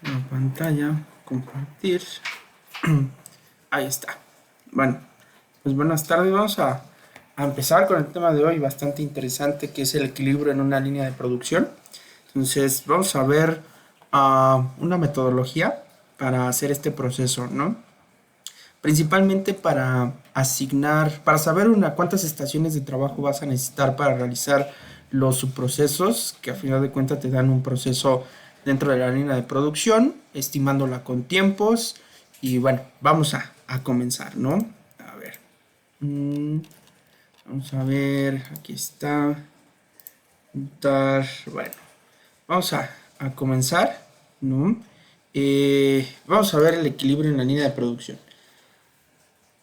La pantalla, compartir. Ahí está. Bueno, pues buenas tardes. Vamos a empezar con el tema de hoy, bastante interesante, que es el equilibrio en una línea de producción. Entonces, vamos a ver una metodología para hacer este proceso, ¿no? Principalmente para asignar, para saber cuántas estaciones de trabajo vas a necesitar para realizar los subprocesos, que a final de cuentas te dan un proceso dentro de la línea de producción, estimándola con tiempos. Y bueno, vamos a comenzar, ¿no? A ver. mm, Vamos a ver, aquí está. Bueno, vamos a comenzar, ¿no? Vamos a ver el equilibrio en la línea de producción.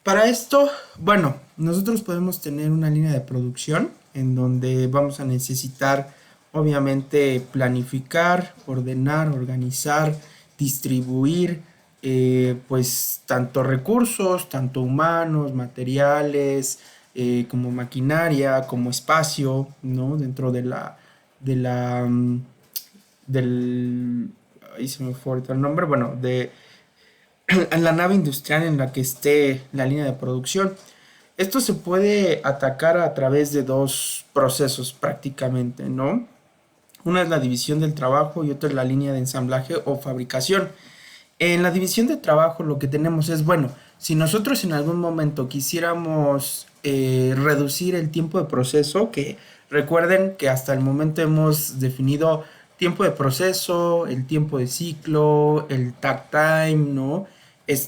Para esto, bueno, nosotros podemos tener una línea de producción en donde vamos a necesitar, obviamente, planificar, ordenar, organizar, distribuir, pues, tanto recursos, tanto humanos, materiales, como maquinaria, como espacio, ¿no? Dentro de la, del, ahí se me fue ahorita el nombre, bueno, de en la nave industrial en la que esté la línea de producción. Esto se puede atacar a través de dos procesos prácticamente, ¿no? Una es la división del trabajo y otra es la línea de ensamblaje o fabricación. En la división de trabajo lo que tenemos es, bueno, si nosotros en algún momento quisiéramos reducir el tiempo de proceso, que recuerden que hasta el momento hemos definido tiempo de proceso, el tiempo de ciclo, el takt time, ¿no?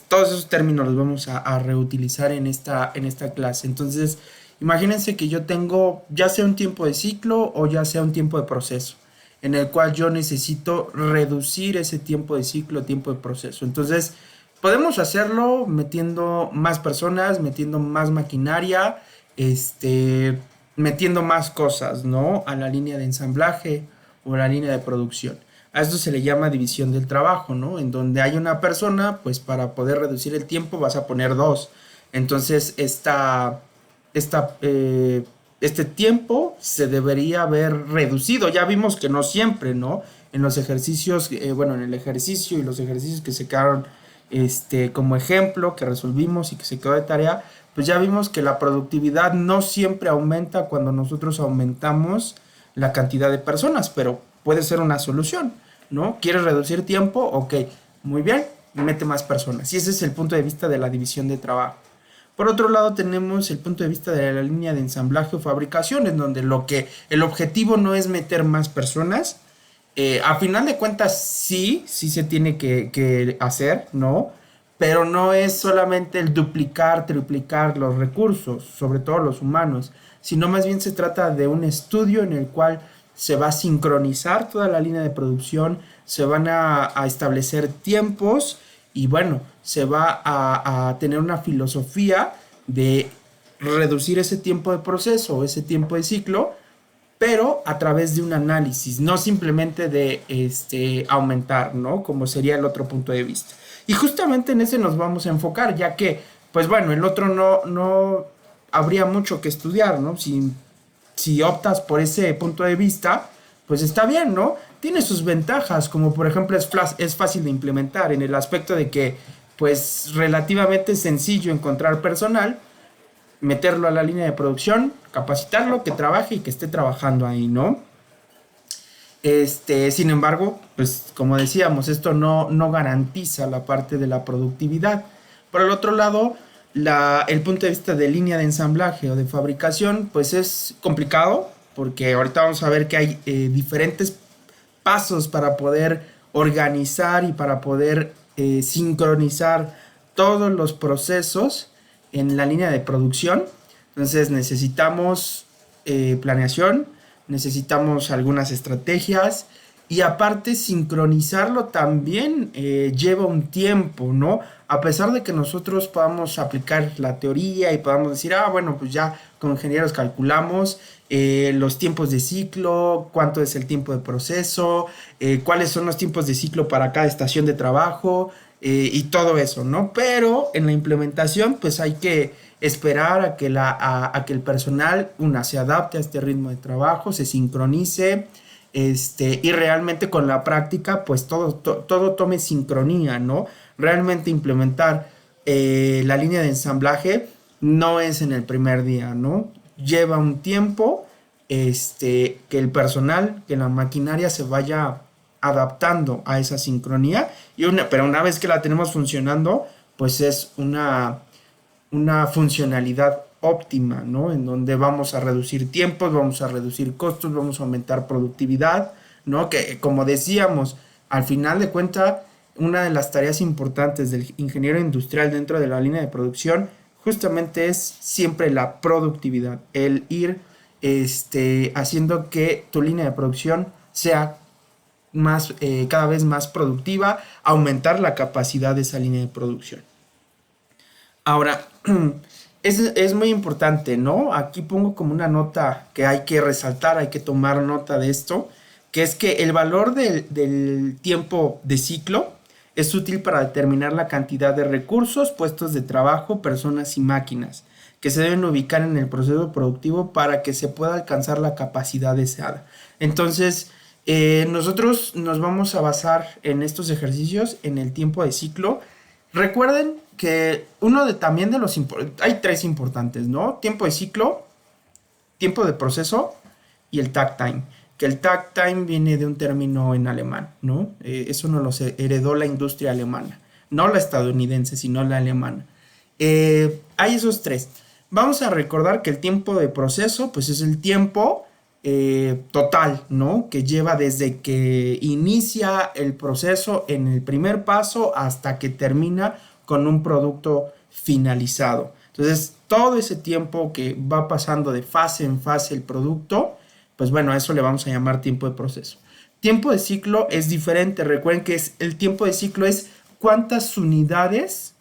Todos esos términos los vamos a reutilizar en esta clase. Entonces, imagínense que yo tengo ya sea un tiempo de ciclo o ya sea un tiempo de proceso en el cual yo necesito reducir ese tiempo de ciclo, tiempo de proceso. Entonces, podemos hacerlo metiendo más personas, metiendo más maquinaria, metiendo más cosas, ¿no? A la línea de ensamblaje o a la línea de producción. A esto se le llama división del trabajo, ¿no? En donde hay una persona, pues para poder reducir el tiempo vas a poner dos. Entonces, esta, este tiempo se debería haber reducido. Ya vimos que no siempre, ¿no? En los ejercicios, bueno, en el ejercicio y los ejercicios que se quedaron como ejemplo, que resolvimos y que se quedó de tarea, pues ya vimos que la productividad no siempre aumenta cuando nosotros aumentamos la cantidad de personas, pero puede ser una solución, ¿no? ¿Quieres reducir tiempo? Ok, muy bien, mete más personas. Y ese es el punto de vista de la división de trabajo. Por otro lado tenemos el punto de vista de la línea de ensamblaje o fabricación, en donde el objetivo no es meter más personas. A final de cuentas sí se tiene que hacer, ¿no? Pero no es solamente el duplicar, triplicar los recursos, sobre todo los humanos, sino más bien se trata de un estudio en el cual se va a sincronizar toda la línea de producción, se van a establecer tiempos y bueno, se va a tener una filosofía de reducir ese tiempo de proceso, ese tiempo de ciclo, pero a través de un análisis, no simplemente de aumentar, ¿no? Como sería el otro punto de vista. Y justamente en ese nos vamos a enfocar, ya que, pues bueno, el otro no habría mucho que estudiar, ¿no? Si optas por ese punto de vista, pues está bien, ¿no? Tiene sus ventajas, como por ejemplo es fácil de implementar en el aspecto de que, pues relativamente es sencillo encontrar personal, meterlo a la línea de producción, capacitarlo, que trabaje y que esté trabajando ahí, ¿no? Sin embargo, pues como decíamos, esto no garantiza la parte de la productividad. Por el otro lado, el punto de vista de línea de ensamblaje o de fabricación, pues es complicado, porque ahorita vamos a ver que hay diferentes pasos para poder organizar y para poder sincronizar todos los procesos en la línea de producción. Entonces necesitamos planeación, necesitamos algunas estrategias y aparte sincronizarlo también lleva un tiempo, ¿no? A pesar de que nosotros podamos aplicar la teoría y podamos decir, bueno, pues ya como ingenieros calculamos los tiempos de ciclo, cuánto es el tiempo de proceso, cuáles son los tiempos de ciclo para cada estación de trabajo y todo eso, ¿no? Pero en la implementación pues hay que esperar a que el personal, se adapte a este ritmo de trabajo, se sincronice, y realmente con la práctica, pues todo tome sincronía, ¿no? Realmente implementar la línea de ensamblaje no es en el primer día, ¿no? Lleva un tiempo, que el personal, que la maquinaria se vaya adaptando a esa sincronía, pero una vez que la tenemos funcionando, pues es una funcionalidad óptima, ¿no? En donde vamos a reducir tiempos, vamos a reducir costos, vamos a aumentar productividad, ¿no? Que como decíamos, al final de cuentas, una de las tareas importantes del ingeniero industrial dentro de la línea de producción justamente es siempre la productividad, el ir haciendo que tu línea de producción sea cada vez más productiva, aumentar la capacidad de esa línea de producción. Ahora, es muy importante, ¿no? Aquí pongo como una nota que hay que resaltar, hay que tomar nota de esto, que es que el valor del tiempo de ciclo es útil para determinar la cantidad de recursos, puestos de trabajo, personas y máquinas que se deben ubicar en el proceso productivo para que se pueda alcanzar la capacidad deseada. Entonces, nosotros nos vamos a basar en estos ejercicios, en el tiempo de ciclo. Recuerden que también de los hay tres importantes, ¿no? Tiempo de ciclo, tiempo de proceso y el takt time. Que el takt time viene de un término en alemán, ¿no? Eso nos lo heredó la industria alemana. No la estadounidense, sino la alemana. Hay esos tres. Vamos a recordar que el tiempo de proceso, pues es el tiempo total, ¿no? Que lleva desde que inicia el proceso en el primer paso hasta que termina con un producto finalizado. Entonces, todo ese tiempo que va pasando de fase en fase el producto, pues bueno, a eso le vamos a llamar tiempo de proceso. Tiempo de ciclo es diferente. Recuerden que el tiempo de ciclo es cuántas unidades,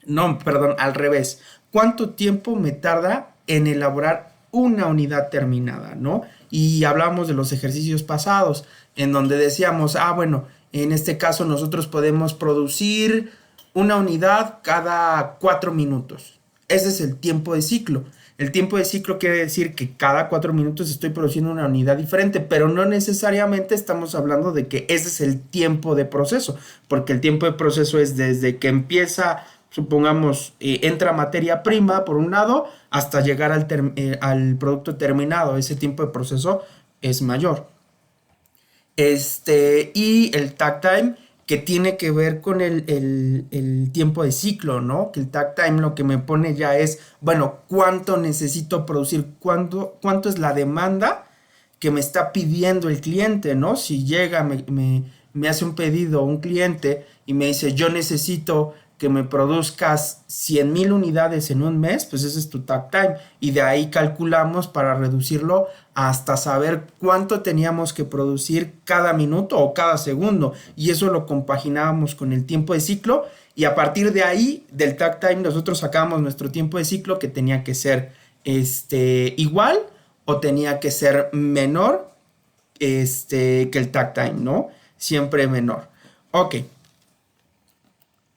no, perdón, al revés. ¿Cuánto tiempo me tarda en elaborar una unidad terminada, ¿no? Y hablamos de los ejercicios pasados, en donde decíamos, bueno, en este caso nosotros podemos producir una unidad cada 4 minutos. Ese es el tiempo de ciclo. El tiempo de ciclo quiere decir que cada 4 minutos estoy produciendo una unidad diferente, pero no necesariamente estamos hablando de que ese es el tiempo de proceso, porque el tiempo de proceso es desde que empieza, supongamos, entra materia prima por un lado, hasta llegar al producto terminado. Ese tiempo de proceso es mayor. Y el takt time, que tiene que ver con el tiempo de ciclo, ¿no? Que el takt time lo que me pone ya es, bueno, ¿cuánto necesito producir? ¿Cuánto es la demanda que me está pidiendo el cliente, ¿no? Si llega, me hace un pedido un cliente y me dice, yo necesito que me produzcas 100,000 unidades en un mes, pues ese es tu takt time. Y de ahí calculamos para reducirlo hasta saber cuánto teníamos que producir cada minuto o cada segundo. Y eso lo compaginábamos con el tiempo de ciclo. Y a partir de ahí, del takt time, nosotros sacábamos nuestro tiempo de ciclo, que tenía que ser igual o tenía que ser menor que el takt time, ¿no? Siempre menor. Ok.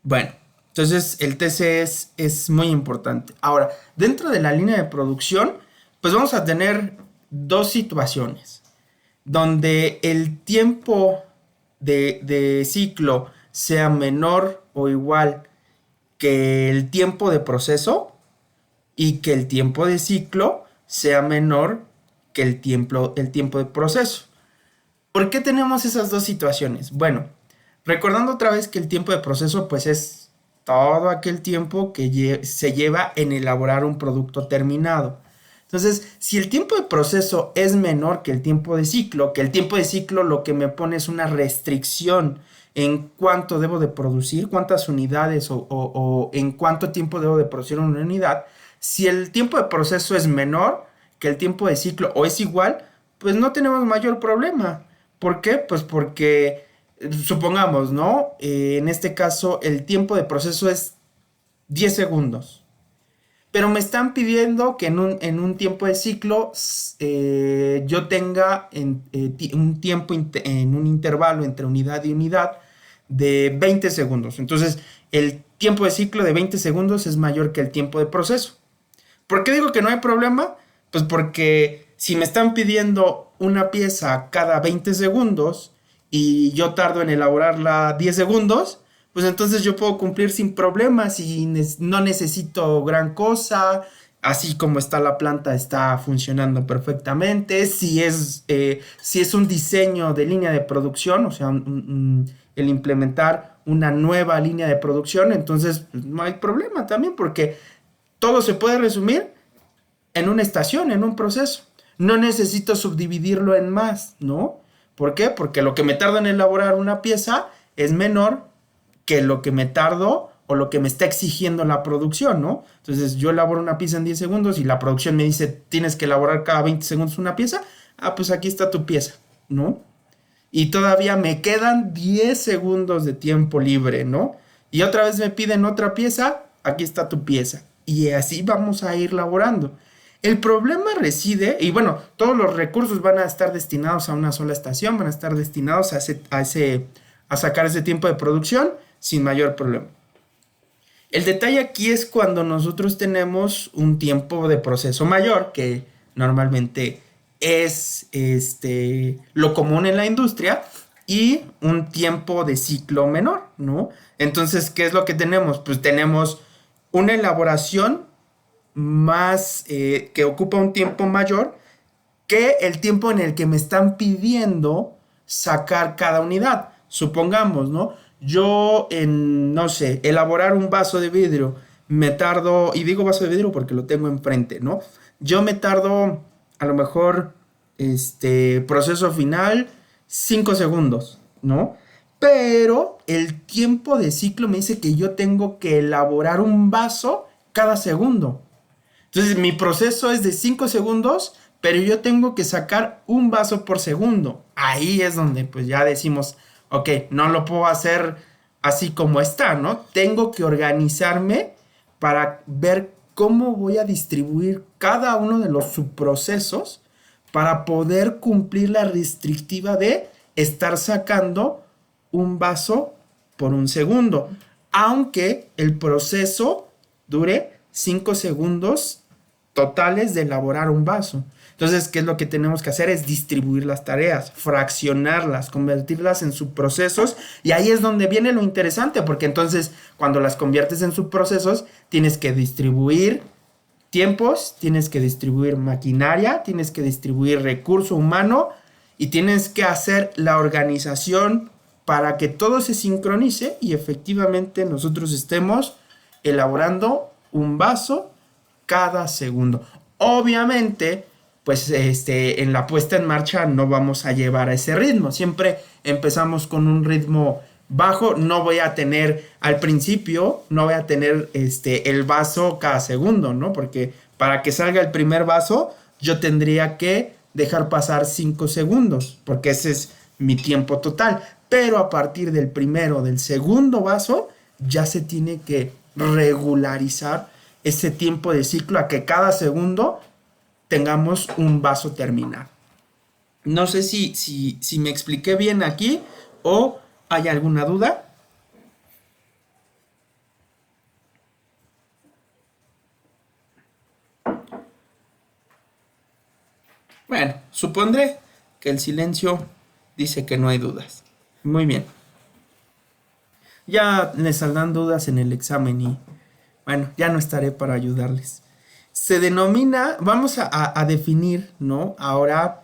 Bueno, entonces el TC es muy importante. Ahora, dentro de la línea de producción, pues vamos a tener dos situaciones donde el tiempo de ciclo sea menor o igual que el tiempo de proceso y que el tiempo de ciclo sea menor que el tiempo de proceso. ¿Por qué tenemos esas dos situaciones? Bueno, recordando otra vez que el tiempo de proceso pues es todo aquel tiempo que se lleva en elaborar un producto terminado. Entonces, si el tiempo de proceso es menor que el tiempo de ciclo, que el tiempo de ciclo lo que me pone es una restricción en cuánto debo de producir, cuántas unidades o en cuánto tiempo debo de producir una unidad, si el tiempo de proceso es menor que el tiempo de ciclo o es igual, pues no tenemos mayor problema. ¿Por qué? Pues porque supongamos, ¿no? En este caso el tiempo de proceso es 10 segundos. Pero me están pidiendo que en un tiempo de ciclo yo tenga un tiempo en un intervalo entre unidad y unidad de 20 segundos. Entonces, el tiempo de ciclo de 20 segundos es mayor que el tiempo de proceso. ¿Por qué digo que no hay problema? Pues porque Si me están pidiendo una pieza cada 20 segundos y yo tardo en elaborarla 10 segundos, pues entonces yo puedo cumplir sin problemas y no necesito gran cosa. Así como está la planta, está funcionando perfectamente. Si es un diseño de línea de producción, o sea, el implementar una nueva línea de producción, entonces pues, no hay problema también porque todo se puede resumir en una estación, en un proceso. No necesito subdividirlo en más, ¿no? ¿Por qué? Porque lo que me tardo en elaborar una pieza es menor que lo que me tardo o lo que me está exigiendo la producción, ¿no? Entonces yo elaboro una pieza en 10 segundos y la producción me dice, tienes que elaborar cada 20 segundos una pieza. Ah, pues aquí está tu pieza, ¿no? Y todavía me quedan 10 segundos de tiempo libre, ¿no? Y otra vez me piden otra pieza, aquí está tu pieza. Y así vamos a ir laborando. El problema reside, y bueno, todos los recursos van a estar destinados a una sola estación, van a estar destinados a sacar ese tiempo de producción sin mayor problema. El detalle aquí es cuando nosotros tenemos un tiempo de proceso mayor, que normalmente es lo común en la industria, y un tiempo de ciclo menor, ¿no? Entonces, ¿qué es lo que tenemos? Pues tenemos una elaboración más que ocupa un tiempo mayor que el tiempo en el que me están pidiendo sacar cada unidad. Supongamos, ¿no? Yo en, no sé, elaborar un vaso de vidrio, me tardo, y digo vaso de vidrio porque lo tengo enfrente, ¿no? Yo me tardo a lo mejor, proceso final, 5 segundos, ¿no? Pero el tiempo de ciclo me dice que yo tengo que elaborar un vaso cada segundo. Entonces mi proceso es de 5 segundos, pero yo tengo que sacar un vaso por segundo. Ahí es donde pues ya decimos, ok, no lo puedo hacer así como está, ¿no? Tengo que organizarme para ver cómo voy a distribuir cada uno de los subprocesos para poder cumplir la restrictiva de estar sacando un vaso por un segundo, aunque el proceso dure 5 segundos totales de elaborar un vaso. Entonces, ¿qué es lo que tenemos que hacer? Es distribuir las tareas, fraccionarlas, convertirlas en subprocesos. Y ahí es donde viene lo interesante, porque entonces cuando las conviertes en subprocesos, tienes que distribuir tiempos, tienes que distribuir maquinaria, tienes que distribuir recurso humano y tienes que hacer la organización para que todo se sincronice y efectivamente nosotros estemos elaborando un vaso cada segundo. Obviamente, pues en la puesta en marcha no vamos a llevar a ese ritmo. Siempre empezamos con un ritmo bajo. No voy a tener al principio, no voy a tener el vaso cada segundo, ¿no? Porque para que salga el primer vaso, yo tendría que dejar pasar 5 segundos, porque ese es mi tiempo total. Pero a partir del primero, del segundo vaso, ya se tiene que regularizar ese tiempo de ciclo a que cada segundo tengamos un vaso terminado. No sé si me expliqué bien aquí o hay alguna duda. Bueno, supondré que el silencio dice que no hay dudas. Muy bien. Ya les saldrán dudas en el examen y bueno, ya no estaré para ayudarles. Se denomina, vamos a definir, ¿no? Ahora,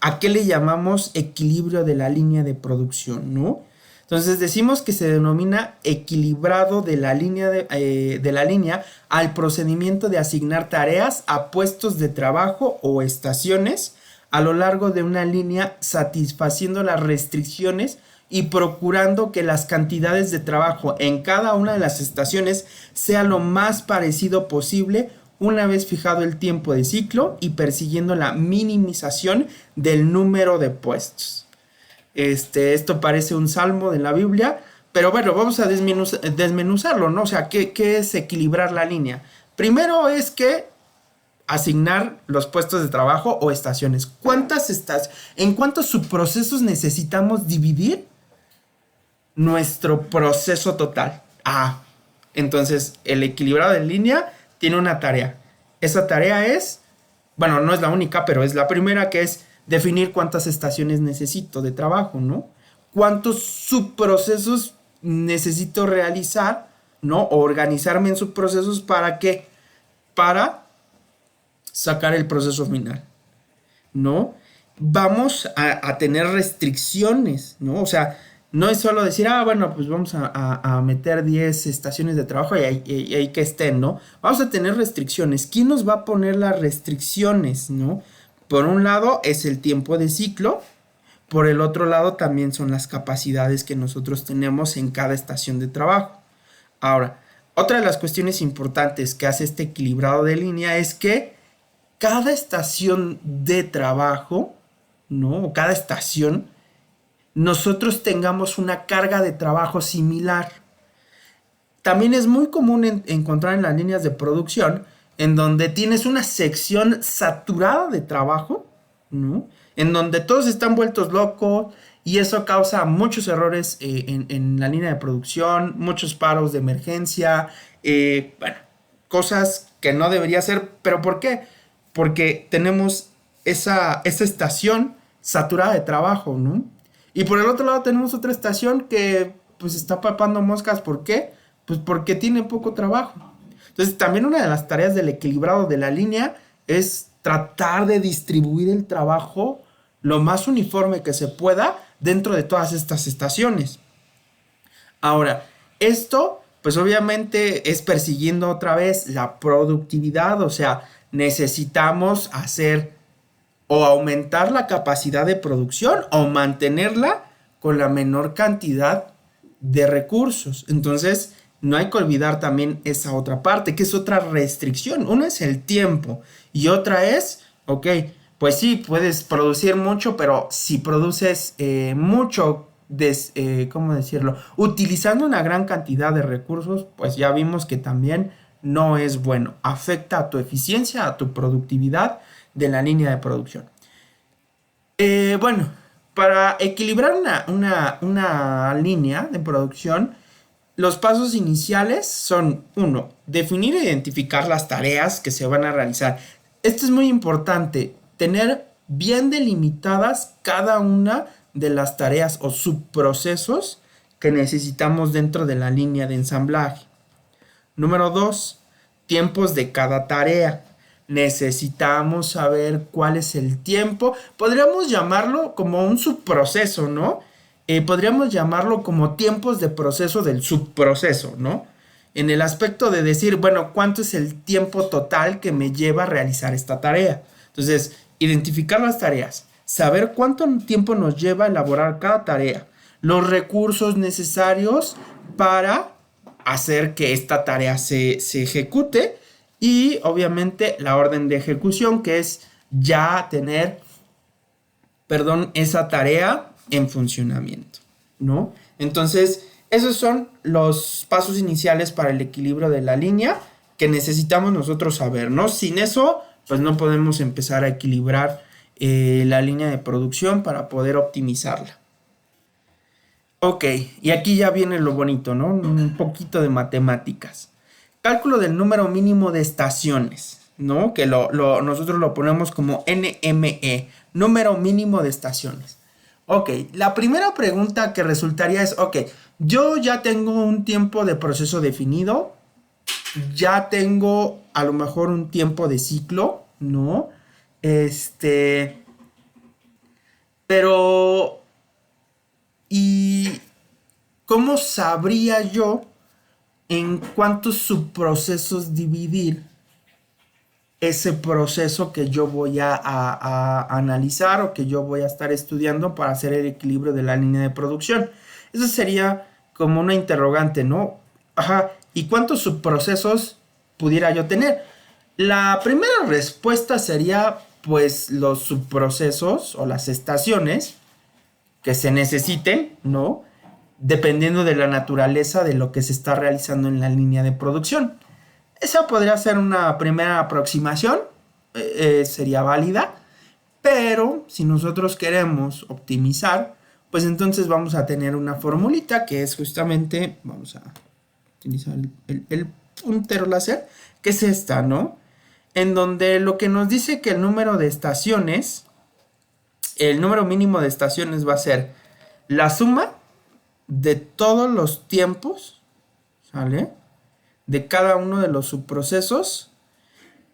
¿a qué le llamamos equilibrio de la línea de producción, ¿no? Entonces decimos que se denomina equilibrado de la línea al procedimiento de asignar tareas a puestos de trabajo o estaciones a lo largo de una línea, satisfaciendo las restricciones y procurando que las cantidades de trabajo en cada una de las estaciones sea lo más parecido posible una vez fijado el tiempo de ciclo y persiguiendo la minimización del número de puestos. Esto parece un salmo de la Biblia, pero bueno, vamos a desmenuzarlo, ¿no? O sea, ¿qué es equilibrar la línea? Primero es que asignar los puestos de trabajo o estaciones. ¿En cuántos subprocesos necesitamos dividir nuestro proceso total? Entonces el equilibrado de línea tiene una tarea. Esa tarea es bueno, no es la única, pero es la primera, que es definir cuántas estaciones necesito de trabajo, ¿no? Cuántos subprocesos necesito realizar, ¿no? O organizarme en subprocesos para qué? Para sacar el proceso final, ¿no? Vamos a tener restricciones, ¿no? O sea, no es solo decir, bueno, pues vamos a meter 10 estaciones de trabajo y ahí que estén, ¿no? Vamos a tener restricciones. ¿Quién nos va a poner las restricciones, ¿no? Por un lado es el tiempo de ciclo, por el otro lado también son las capacidades que nosotros tenemos en cada estación de trabajo. Ahora, otra de las cuestiones importantes que hace este equilibrado de línea es que cada estación de trabajo, ¿no? O cada estación, nosotros tengamos una carga de trabajo similar. También es muy común encontrar en las líneas de producción en donde tienes una sección saturada de trabajo, ¿no? En donde todos están vueltos locos y eso causa muchos errores en la línea de producción, muchos paros de emergencia, bueno, cosas que no debería ser. ¿Pero por qué? Porque tenemos esa estación saturada de trabajo, ¿no? Y por el otro lado tenemos otra estación que pues está papando moscas. ¿Por qué? Pues porque tiene poco trabajo. Entonces también una de las tareas del equilibrado de la línea es tratar de distribuir el trabajo lo más uniforme que se pueda dentro de todas estas estaciones. Ahora, esto pues obviamente es persiguiendo otra vez la productividad, o sea, necesitamos hacer o aumentar la capacidad de producción o mantenerla con la menor cantidad de recursos. Entonces, no hay que olvidar también esa otra parte, que es otra restricción. Una es el tiempo y otra es, ok, pues sí, puedes producir mucho, pero si produces mucho, ¿cómo decirlo? Utilizando una gran cantidad de recursos, pues ya vimos que también no es bueno. Afecta a tu eficiencia, a tu productividad de la línea de producción. Bueno, para equilibrar una línea de producción, los pasos iniciales son, uno, definir e identificar las tareas que se van a realizar. Esto es muy importante, tener bien delimitadas cada una de las tareas o subprocesos que necesitamos dentro de la línea de ensamblaje. Número 2, tiempos de cada tarea. Necesitamos saber cuál es el tiempo. Podríamos llamarlo como un subproceso, ¿no? Podríamos llamarlo como tiempos de proceso del subproceso, ¿no? En el aspecto de decir, bueno, ¿cuánto es el tiempo total que me lleva a realizar esta tarea? Entonces, identificar las tareas, saber cuánto tiempo nos lleva a elaborar cada tarea, los recursos necesarios para hacer que esta tarea se ejecute y obviamente la orden de ejecución, que es ya tener, perdón, esa tarea en funcionamiento, ¿no? Entonces, esos son los pasos iniciales para el equilibrio de la línea que necesitamos nosotros saber, ¿no? Sin eso, pues no podemos empezar a equilibrar la línea de producción para poder optimizarla. Ok, y aquí ya viene lo bonito, ¿no? Un poquito de matemáticas. Cálculo del número mínimo de estaciones, ¿no? Que nosotros lo ponemos como NME, número mínimo de estaciones. Ok, la primera pregunta que resultaría es, ok, yo ya tengo un tiempo de proceso definido, ya tengo a lo mejor un tiempo de ciclo, ¿no? Pero, ¿y cómo sabría yo en cuántos subprocesos dividir ese proceso que yo voy a analizar o que yo voy a estar estudiando para hacer el equilibrio de la línea de producción? Eso sería como una interrogante, ¿no? Ajá, ¿y cuántos subprocesos pudiera yo tener? La primera respuesta sería pues los subprocesos o las estaciones que se necesiten, ¿no? Dependiendo de la naturaleza de lo que se está realizando en la línea de producción. Esa podría ser una primera aproximación, sería válida, pero si nosotros queremos optimizar, pues entonces vamos a tener una formulita que es justamente, vamos a utilizar el puntero láser, que es esta, ¿no? en donde lo que nos dice que el número de estaciones, el número mínimo de estaciones va a ser la suma de todos los tiempos, ¿sale? De cada uno de los subprocesos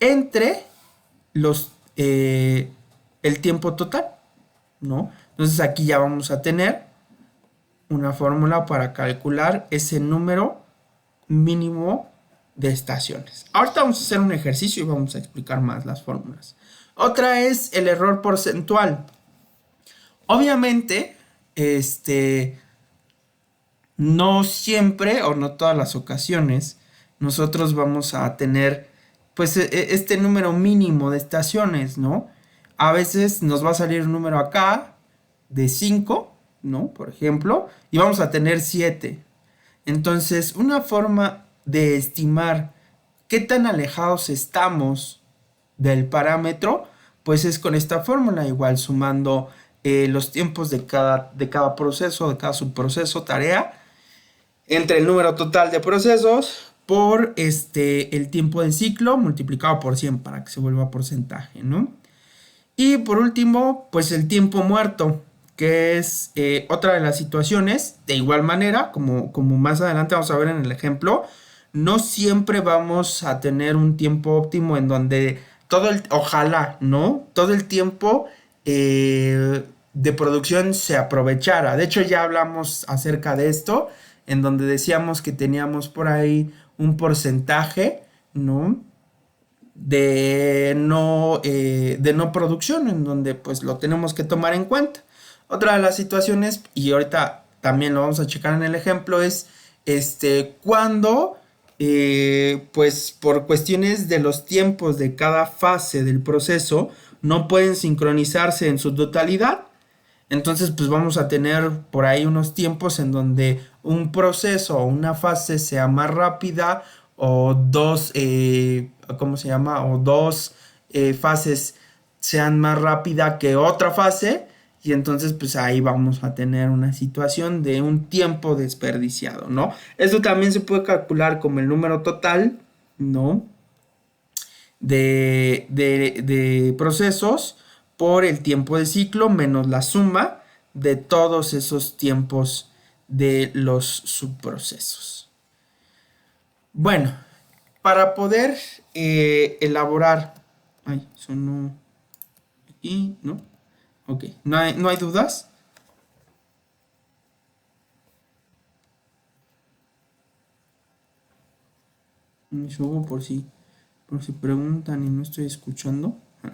entre el tiempo total, ¿no? Entonces aquí ya vamos a tener una fórmula para calcular ese número mínimo de estaciones. Ahorita vamos a hacer un ejercicio y vamos a explicar más las fórmulas. Otra es el error porcentual. Obviamente, no siempre o no todas las ocasiones nosotros vamos a tener pues este número mínimo de estaciones, ¿no? A veces nos va a salir un número acá de 5, ¿no? Por ejemplo, y vamos a tener 7. Entonces, una forma de estimar qué tan alejados estamos del parámetro, pues es con esta fórmula, igual sumando los tiempos de cada proceso, de cada subproceso, tarea, entre el número total de procesos por el tiempo de ciclo multiplicado por 100 para que se vuelva porcentaje, ¿no? Y por último, pues el tiempo muerto, que es otra de las situaciones. De igual manera, como más adelante vamos a ver en el ejemplo, no siempre vamos a tener un tiempo óptimo en donde ojalá, ¿no? Todo el tiempo de producción se aprovechara. De hecho, ya hablamos acerca de esto, en donde decíamos que teníamos por ahí un porcentaje, ¿no? De no producción, en donde pues lo tenemos que tomar en cuenta. Otra de las situaciones, y ahorita también lo vamos a checar en el ejemplo, es cuando pues por cuestiones de los tiempos de cada fase del proceso no pueden sincronizarse en su totalidad. Entonces pues vamos a tener por ahí unos tiempos en donde un proceso o una fase sea más rápida o dos, ¿cómo se llama? O dos fases sean más rápida que otra fase, y entonces pues ahí vamos a tener una situación de un tiempo desperdiciado, ¿no? Esto también se puede calcular como el número total, ¿no? De procesos por el tiempo de ciclo menos la suma de todos esos tiempos de los subprocesos. Bueno, para poder elaborar... Ay, sonó aquí, ¿no? Ok, ¿no hay dudas? Me subo por si preguntan y no estoy escuchando. Ay.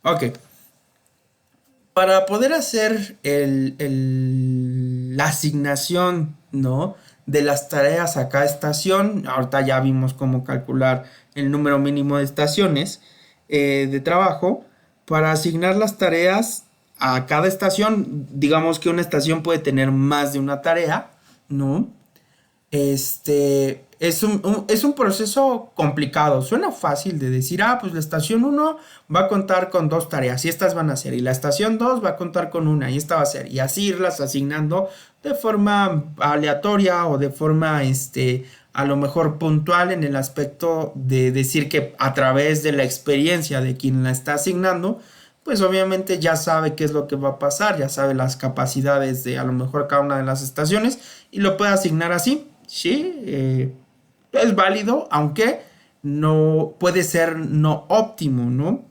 Ok. Para poder hacer la asignación, ¿no? De las tareas a cada estación, ahorita ya vimos cómo calcular el número mínimo de estaciones de trabajo. Para asignar las tareas a cada estación, digamos que una estación puede tener más de una tarea, ¿no? Es un proceso complicado. Suena fácil de decir, pues la estación 1 va a contar con 2 tareas y estas van a ser. Y la estación 2 va a contar con una y esta va a ser. Y así irlas asignando de forma aleatoria o de forma, a lo mejor puntual en el aspecto de decir que a través de la experiencia de quien la está asignando, pues obviamente ya sabe qué es lo que va a pasar, ya sabe las capacidades de a lo mejor cada una de las estaciones y lo puede asignar así. Sí, es válido, aunque no puede ser no óptimo, ¿no?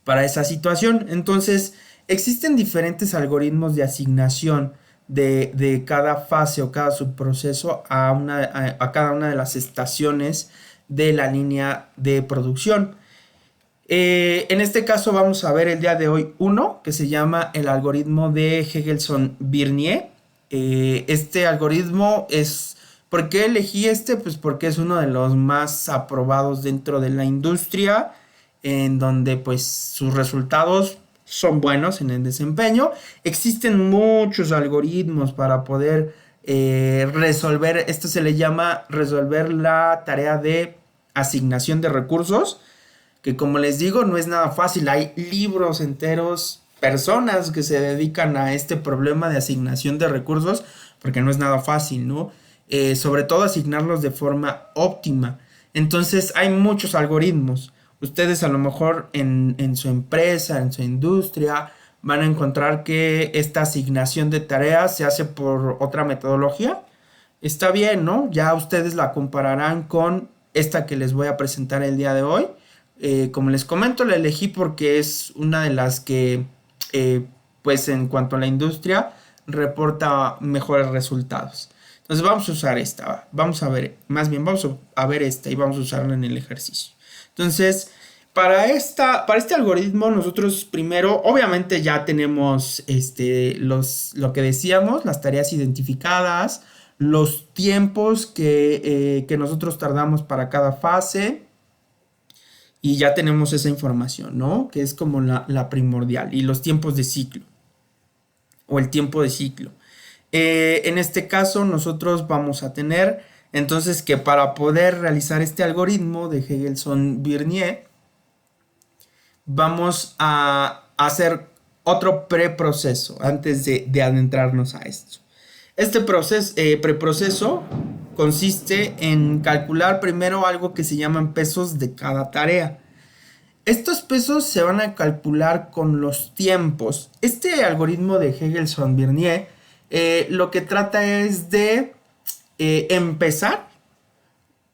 Para esa situación. Entonces, existen diferentes algoritmos de asignación de cada fase o cada subproceso a cada una de las estaciones de la línea de producción. En este caso vamos a ver el día de hoy uno que se llama el algoritmo de Hegelson-Birnier. Este algoritmo es... ¿Por qué elegí Pues porque es uno de los más aprobados dentro de la industria, en donde pues sus resultados son buenos en el desempeño. Existen muchos algoritmos para poder resolver, esto se le llama resolver la tarea de asignación de recursos, que como les digo no es nada fácil. Hay libros enteros, personas que se dedican a este problema de asignación de recursos, porque no es nada fácil, ¿no? Sobre todo asignarlos de forma óptima. Entonces hay muchos algoritmos. Ustedes a lo mejor en su empresa, en su industria, van a encontrar que esta asignación de tareas se hace por otra metodología. Está bien, ¿no? Ya ustedes la compararán con esta que les voy a presentar el día de hoy. Como les comento, la elegí porque es una de las que, pues en cuanto a la industria, reporta mejores resultados. Entonces vamos a usar esta, vamos a ver, más bien vamos a ver esta y vamos a usarla en el ejercicio. Entonces, para este algoritmo nosotros primero, obviamente ya tenemos lo que decíamos, las tareas identificadas, los tiempos que nosotros tardamos para cada fase y ya tenemos esa información, ¿no? Que es como la primordial y los tiempos de ciclo o el tiempo de ciclo. En este caso nosotros vamos a tener entonces que para poder realizar este algoritmo de Hegelson-Birnier vamos a hacer otro preproceso antes de adentrarnos a esto. Este preproceso consiste en calcular primero algo que se llaman pesos de cada tarea. Estos pesos se van a calcular con los tiempos. Este algoritmo de Hegelson-Birnier lo que trata es de empezar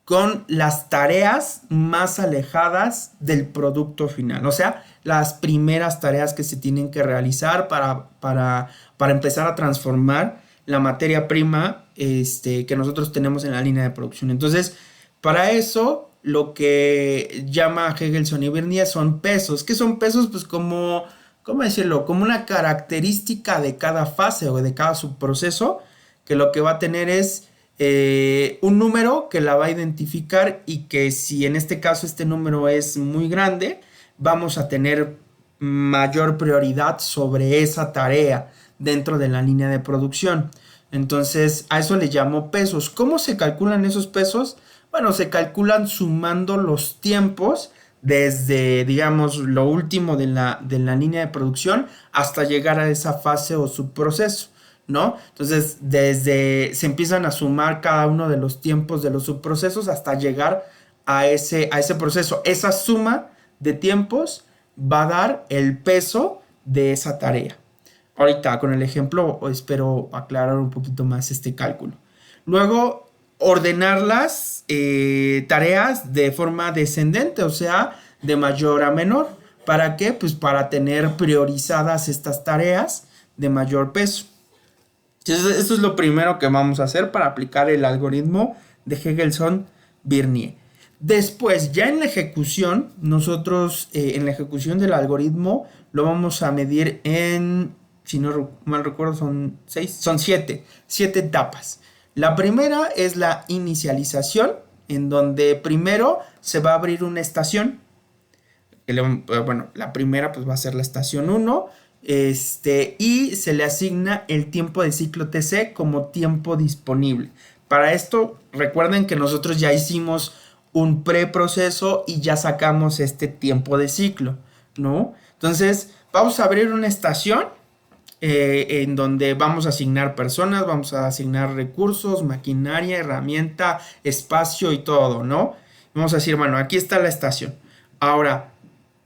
con las tareas más alejadas del producto final. O sea, las primeras tareas que se tienen que realizar para empezar a transformar la materia prima que nosotros tenemos en la línea de producción. Entonces, para eso, lo que llama Hegelson y Birnier son pesos. ¿Qué son pesos? Pues como, ¿cómo decirlo? Como una característica de cada fase o de cada subproceso, que lo que va a tener es un número que la va a identificar y que si en este caso este número es muy grande, vamos a tener mayor prioridad sobre esa tarea dentro de la línea de producción. Entonces a eso le llamo pesos. ¿Cómo se calculan esos pesos? Bueno, se calculan sumando los tiempos desde, digamos, lo último de la línea de producción hasta llegar a esa fase o subproceso, ¿no? Entonces, se empiezan a sumar cada uno de los tiempos de los subprocesos hasta llegar a ese proceso. Esa suma de tiempos va a dar el peso de esa tarea. Ahorita con el ejemplo espero aclarar un poquito más este cálculo. Luego, ordenar las tareas de forma descendente, o sea, de mayor a menor. ¿Para qué? Pues para tener priorizadas estas tareas de mayor peso. Entonces, esto es lo primero que vamos a hacer para aplicar el algoritmo de Hegelson-Birnier. Después, ya en la ejecución, nosotros en la ejecución del algoritmo lo vamos a medir en, si no mal recuerdo, son 7 etapas. La primera es la inicialización, en donde primero se va a abrir una estación. Bueno, la primera pues va a ser la estación 1. Y se le asigna el tiempo de ciclo TC como tiempo disponible. Para esto, recuerden que nosotros ya hicimos un preproceso y ya sacamos este tiempo de ciclo, ¿no? Entonces, vamos a abrir una estación en donde vamos a asignar personas, vamos a asignar recursos, maquinaria, herramienta, espacio y todo, ¿no? Vamos a decir, bueno, aquí está la estación. Ahora,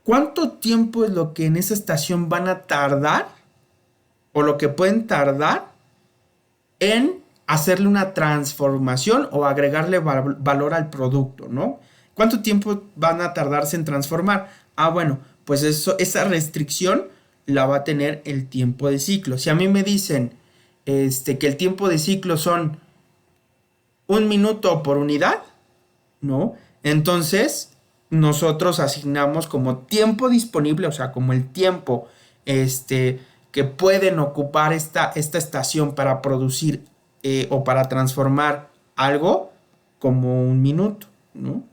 ¿cuánto tiempo es lo que en esa estación van a tardar o lo que pueden tardar en hacerle una transformación o agregarle valor al producto, ¿no? ¿Cuánto tiempo van a tardarse en transformar? Bueno, pues esa restricción la va a tener el tiempo de ciclo. Si a mí me dicen que el tiempo de ciclo son 1 minuto por unidad, ¿no? Entonces nosotros asignamos como tiempo disponible, o sea, como el tiempo que pueden ocupar esta estación para producir o para transformar algo como 1 minuto, ¿no?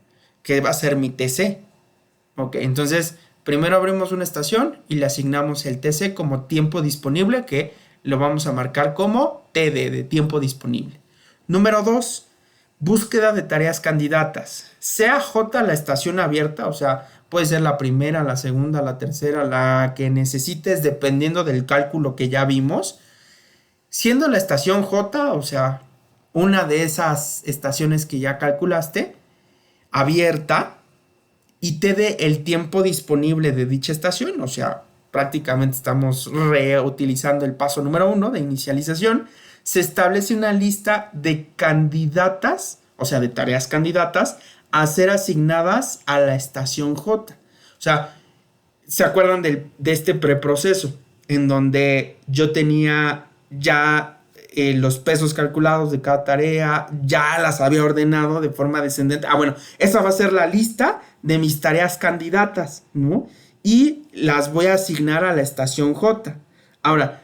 Que va a ser mi TC. Ok, entonces primero abrimos una estación y le asignamos el TC como tiempo disponible, que lo vamos a marcar como TD, de tiempo disponible. Número 2, búsqueda de tareas candidatas. Sea J la estación abierta, o sea, puede ser la primera, la segunda, la tercera, la que necesites dependiendo del cálculo que ya vimos. Siendo la estación J, o sea, una de esas estaciones que ya calculaste, abierta y te dé el tiempo disponible de dicha estación. O sea, prácticamente estamos reutilizando el paso número uno de inicialización. Se establece una lista de candidatas, o sea, de tareas candidatas a ser asignadas a la estación J. O sea, ¿se acuerdan de este preproceso? En donde yo tenía ya los pesos calculados de cada tarea, ya las había ordenado de forma descendente. Ah, bueno, esa va a ser la lista de mis tareas candidatas, ¿no? Y las voy a asignar a la estación J. Ahora,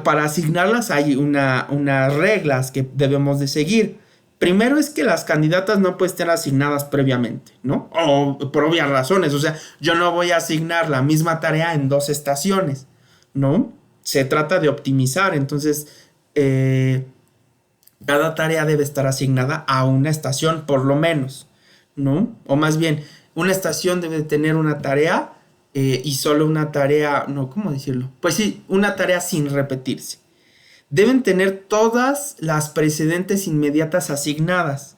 para asignarlas hay unas reglas que debemos de seguir. Primero es que las candidatas no pueden estar asignadas previamente, ¿no? O por obvias razones, o sea, yo no voy a asignar la misma tarea en dos estaciones, ¿no? Se trata de optimizar, entonces cada tarea debe estar asignada a una estación por lo menos, ¿no? O más bien, una estación debe tener una tarea y solo una tarea, no, ¿cómo decirlo? Pues sí, una tarea sin repetirse. Deben tener todas las precedentes inmediatas asignadas.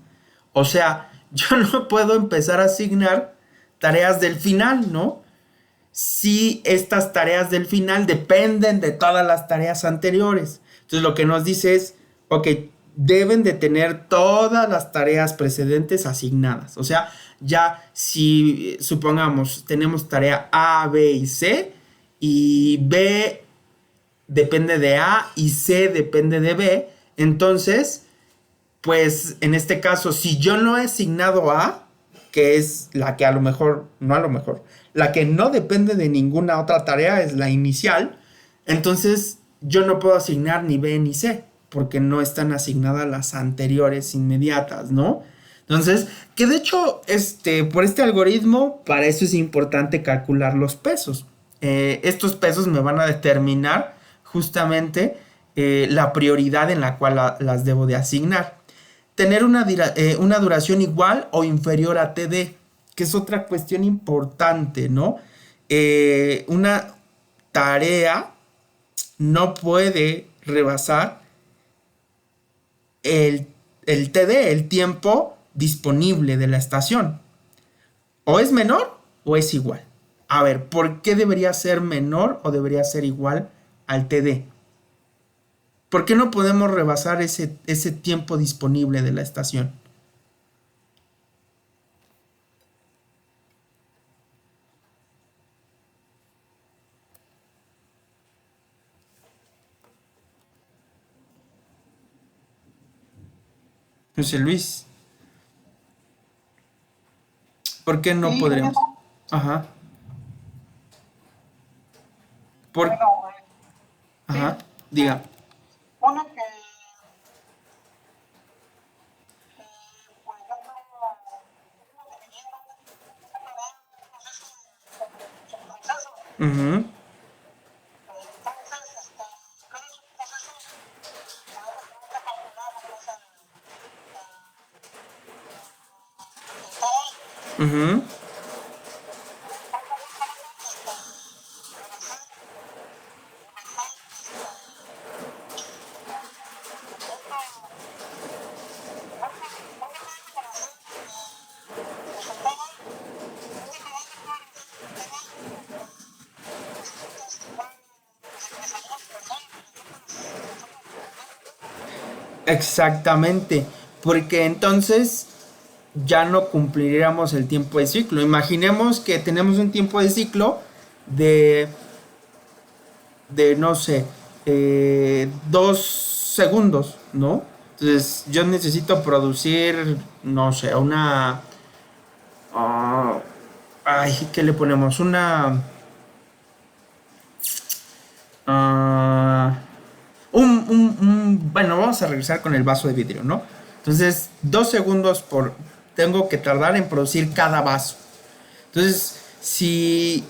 O sea, yo no puedo empezar a asignar tareas del final, ¿no? Si estas tareas del final dependen de todas las tareas anteriores. Entonces lo que nos dice es, ok, deben de tener todas las tareas precedentes asignadas. O sea, ya si supongamos tenemos tarea A, B y C y B depende de A y C depende de B, entonces, pues en este caso, si yo no he asignado A, que es la que a lo mejor, no a lo mejor, la que no depende de ninguna otra tarea es la inicial, entonces yo no puedo asignar ni B ni C, porque no están asignadas las anteriores inmediatas, ¿no? Entonces, que de hecho, por este algoritmo, para eso es importante calcular los pesos. Estos pesos me van a determinar justamente la prioridad en la cual las debo de asignar. Tener una duración igual o inferior a TD, que es otra cuestión importante, ¿no? Una tarea no puede rebasar el TD, el tiempo disponible de la estación. O es menor o es igual. A ver, ¿por qué debería ser menor o debería ser igual al TD? ¿Por qué no podemos rebasar ese tiempo disponible de la estación? José Luis, ¿por qué no Sí, podremos? Ajá. Por, bueno, ajá. sí, Diga. supone que, por ejemplo, estamos dividiendo un proceso de subproceso. Ujú, Entonces, cada subproceso tenemos que calcular pues, el todo. ujú. Entonces, no podemos rebasar, rebasar esto, no lo podemos rebasar pues, el todo. Lo único que podemos hacer el todo, pues entonces igual nos atrasaríamos por ejemplo, Exactamente. Porque entonces ya no cumpliríamos el tiempo de ciclo. Imaginemos que tenemos un tiempo de ciclo de, no sé, 2 segundos, ¿no? Entonces yo necesito producir, no sé, ah, ay, ¿qué le ponemos? Ah, bueno, vamos a regresar con el vaso de vidrio, ¿no? Entonces, 2 segundos tengo que tardar en producir cada vaso. Entonces, si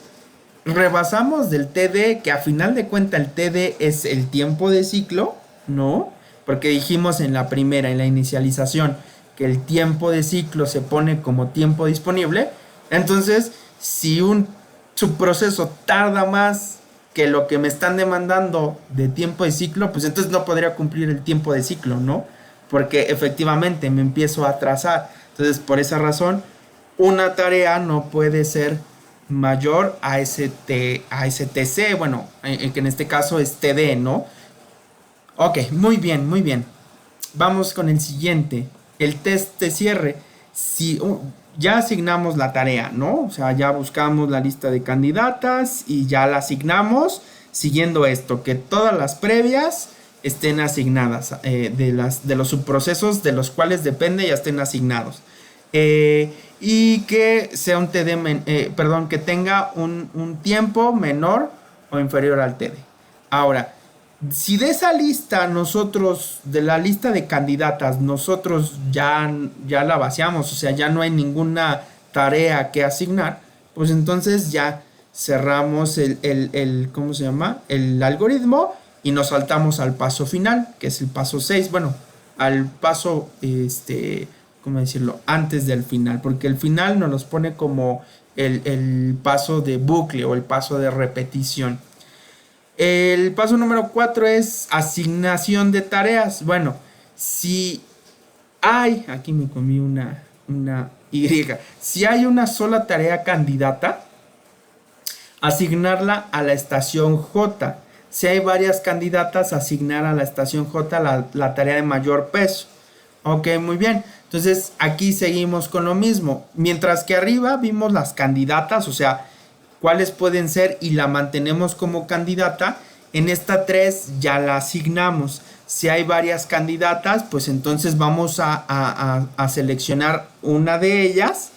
rebasamos del TD, que a final de cuentas el TD es el tiempo de ciclo, ¿no? Porque dijimos en la primera, en la inicialización, que el tiempo de ciclo se pone como tiempo disponible. Entonces, si un subproceso tarda más que lo que me están demandando de tiempo de ciclo, pues entonces no podría cumplir el tiempo de ciclo, ¿no? Porque efectivamente me empiezo a atrasar. Entonces, por esa razón, una tarea no puede ser mayor a a STC, bueno, que en este caso es TD, ¿no? Ok, muy bien, muy bien. Vamos con el siguiente, el test de cierre. Si ya asignamos la tarea, ¿no? O sea, ya buscamos la lista de candidatas y ya la asignamos siguiendo esto, que todas las previas estén asignadas, de los subprocesos de los cuales depende ya estén asignados. Y que sea un TD, perdón, que tenga un tiempo menor o inferior al TD. Ahora, si de esa lista nosotros, de la lista de candidatas, nosotros ya la vaciamos, o sea, ya no hay ninguna tarea que asignar, pues entonces ya cerramos ¿cómo se llama? El algoritmo y nos saltamos al paso final, que es el paso 6, bueno, al paso, ¿cómo decirlo? Antes del final, porque el final nos los pone como el paso de bucle o el paso de repetición. El paso número 4 es asignación de tareas. Bueno, si hay, aquí me comí una Y, si hay una sola tarea candidata, asignarla a la estación J. Si hay varias candidatas, asignar a la estación J la tarea de mayor peso. Ok, muy bien. Entonces aquí seguimos con lo mismo. Mientras que arriba vimos las candidatas, o sea, cuáles pueden ser y la mantenemos como candidata. En esta 3 ya la asignamos. Si hay varias candidatas, pues entonces vamos a seleccionar una de ellas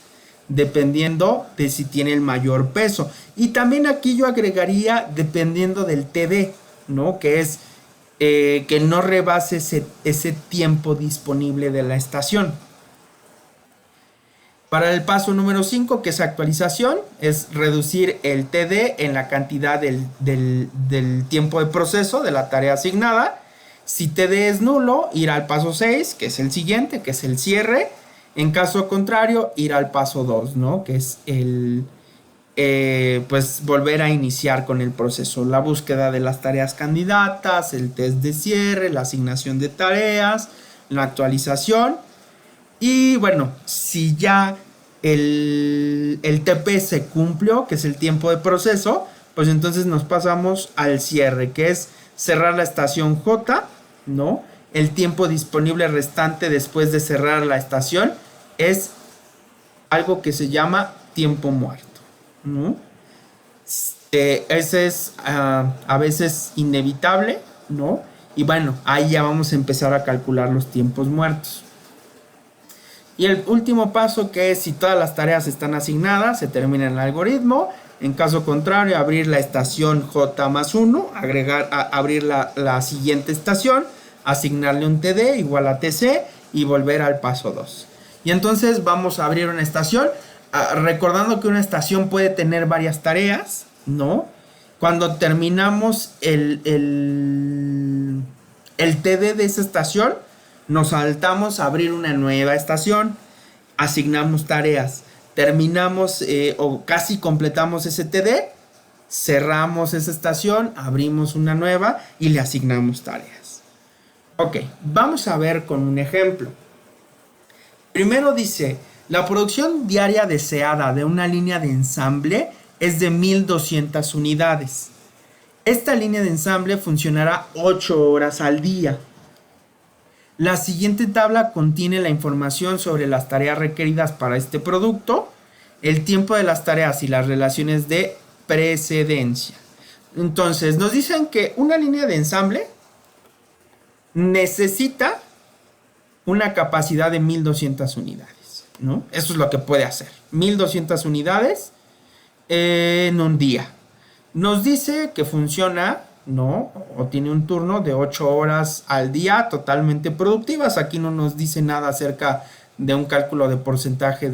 dependiendo de si tiene el mayor peso. Y también aquí yo agregaría dependiendo del TD, ¿no? Que es que no rebase ese tiempo disponible de la estación. Para el paso número 5, que es actualización, es reducir el TD en la cantidad del tiempo de proceso de la tarea asignada. Si TD es nulo, ir al paso 6, que es el siguiente, que es el cierre. En caso contrario, ir al paso 2, ¿no? Que es pues volver a iniciar con el proceso. La búsqueda de las tareas candidatas, el test de cierre, la asignación de tareas, la actualización. Y bueno, si ya el TP se cumplió, que es el tiempo de proceso, pues entonces nos pasamos al cierre, que es cerrar la estación J, ¿no? El tiempo disponible restante después de cerrar la estación es algo que se llama tiempo muerto, ¿no? Ese es a veces inevitable, ¿no? Y bueno, ahí ya vamos a empezar a calcular los tiempos muertos. Y el último paso, que es si todas las tareas están asignadas, se termina el algoritmo. En caso contrario, abrir la estación J+1, abrir la siguiente estación, asignarle un TD igual a TC y volver al paso 2. Y entonces vamos a abrir una estación, recordando que una estación puede tener varias tareas, ¿no? Cuando terminamos el TD de esa estación, nos saltamos a abrir una nueva estación, asignamos tareas, terminamos o casi completamos ese TD, cerramos esa estación, abrimos una nueva y le asignamos tareas. Ok, vamos a ver con un ejemplo. Primero dice, la producción diaria deseada de una línea de ensamble es de 1200 unidades. Esta línea de ensamble funcionará 8 horas al día. La siguiente tabla contiene la información sobre las tareas requeridas para este producto, el tiempo de las tareas y las relaciones de precedencia. Entonces, nos dicen que una línea de ensamble necesita una capacidad de 1200 unidades, ¿no? Eso es lo que puede hacer. 1200 unidades en un día. Nos dice que funciona, ¿no? O tiene un turno de 8 horas al día totalmente productivas. Aquí no nos dice nada acerca de un cálculo de porcentaje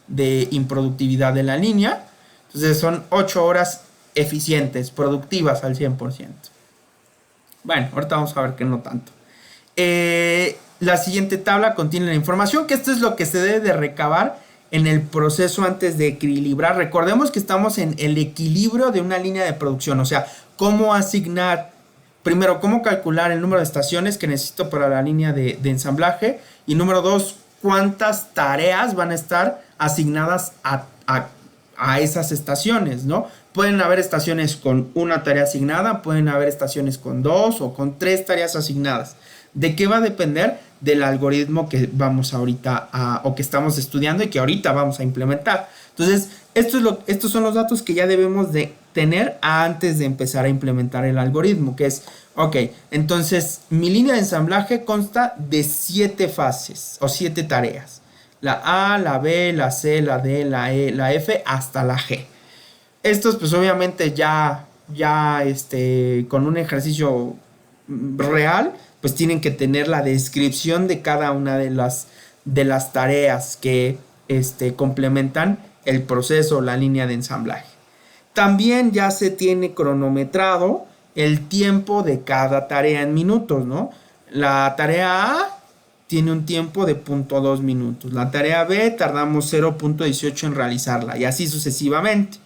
de improductividad de la línea. Entonces son 8 horas eficientes, productivas al 100%. Bueno, ahorita vamos a ver que no tanto. La siguiente tabla contiene la información, que esto es lo que se debe de recabar en el proceso antes de equilibrar. Recordemos que estamos en el equilibrio de una línea de producción, o sea, cómo asignar, primero, cómo calcular el número de estaciones que necesito para la línea de ensamblaje, y número 2, cuántas tareas van a estar asignadas a esas estaciones, ¿no? Pueden haber estaciones con una tarea asignada, pueden haber estaciones con dos o con tres tareas asignadas. ¿De qué va a depender? Del algoritmo que vamos ahorita o que estamos estudiando y que ahorita vamos a implementar. Entonces, estos son los datos que ya debemos de tener antes de empezar a implementar el algoritmo, que es, ok, entonces mi línea de ensamblaje consta de 7 fases o 7 tareas. La A, la B, la C, la D, la E, la F, hasta la G. Estos pues obviamente ya con un ejercicio real, pues tienen que tener la descripción de cada una de las tareas que complementan el proceso o la línea de ensamblaje. También ya se tiene cronometrado el tiempo de cada tarea en minutos, ¿no? La tarea A tiene un tiempo de 0.2 minutos. La tarea B tardamos 0.18 en realizarla y así sucesivamente.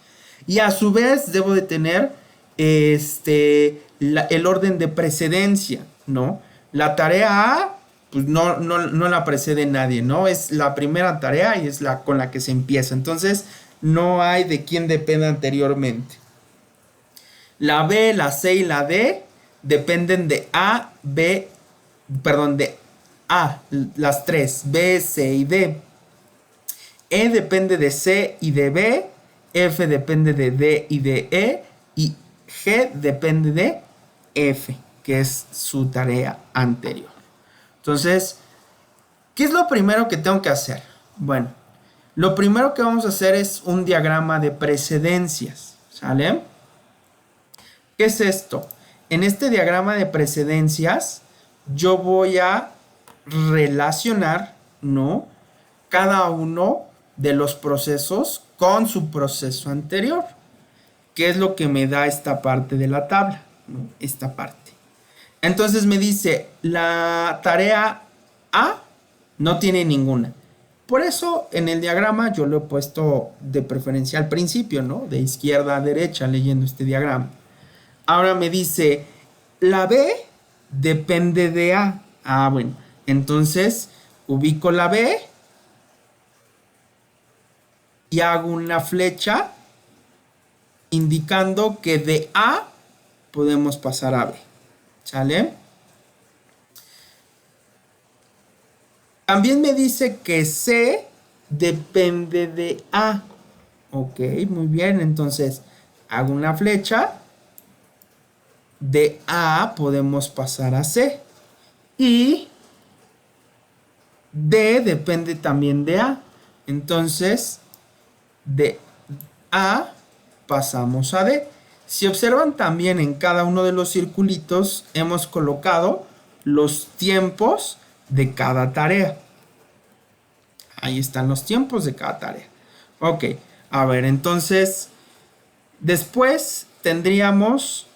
Y a su vez debo de tener el orden de precedencia, ¿no? La tarea A, pues no la precede nadie, ¿no? Es la primera tarea y es la con la que se empieza. Entonces, no hay de quién dependa anteriormente. La B, la C y la D dependen de de A, las tres, B, C y D. E depende de C y de B. F depende de D y de E. Y G depende de F, que es su tarea anterior. Entonces, ¿qué es lo primero que tengo que hacer? Bueno, lo primero que vamos a hacer es un diagrama de precedencias, ¿sale? ¿Qué es esto? En este diagrama de precedencias, yo voy a relacionar, ¿no?, cada uno de los procesos con su proceso anterior. ¿Qué es lo que me da esta parte de la tabla? ¿No? Esta parte. Entonces me dice, la tarea A no tiene ninguna. Por eso en el diagrama yo lo he puesto de preferencia al principio, ¿no? De izquierda a derecha leyendo este diagrama. Ahora me dice, la B depende de A. Ah, bueno. Entonces ubico la B y hago una flecha indicando que de A podemos pasar a B. ¿Sale? También me dice que C depende de A. Ok, muy bien. Entonces hago una flecha. De A podemos pasar a C. Y D depende también de A. Entonces, de A pasamos a D. Si observan también en cada uno de los circulitos hemos colocado los tiempos de cada tarea. Ahí están los tiempos de cada tarea. Ok, a ver, entonces después tendríamos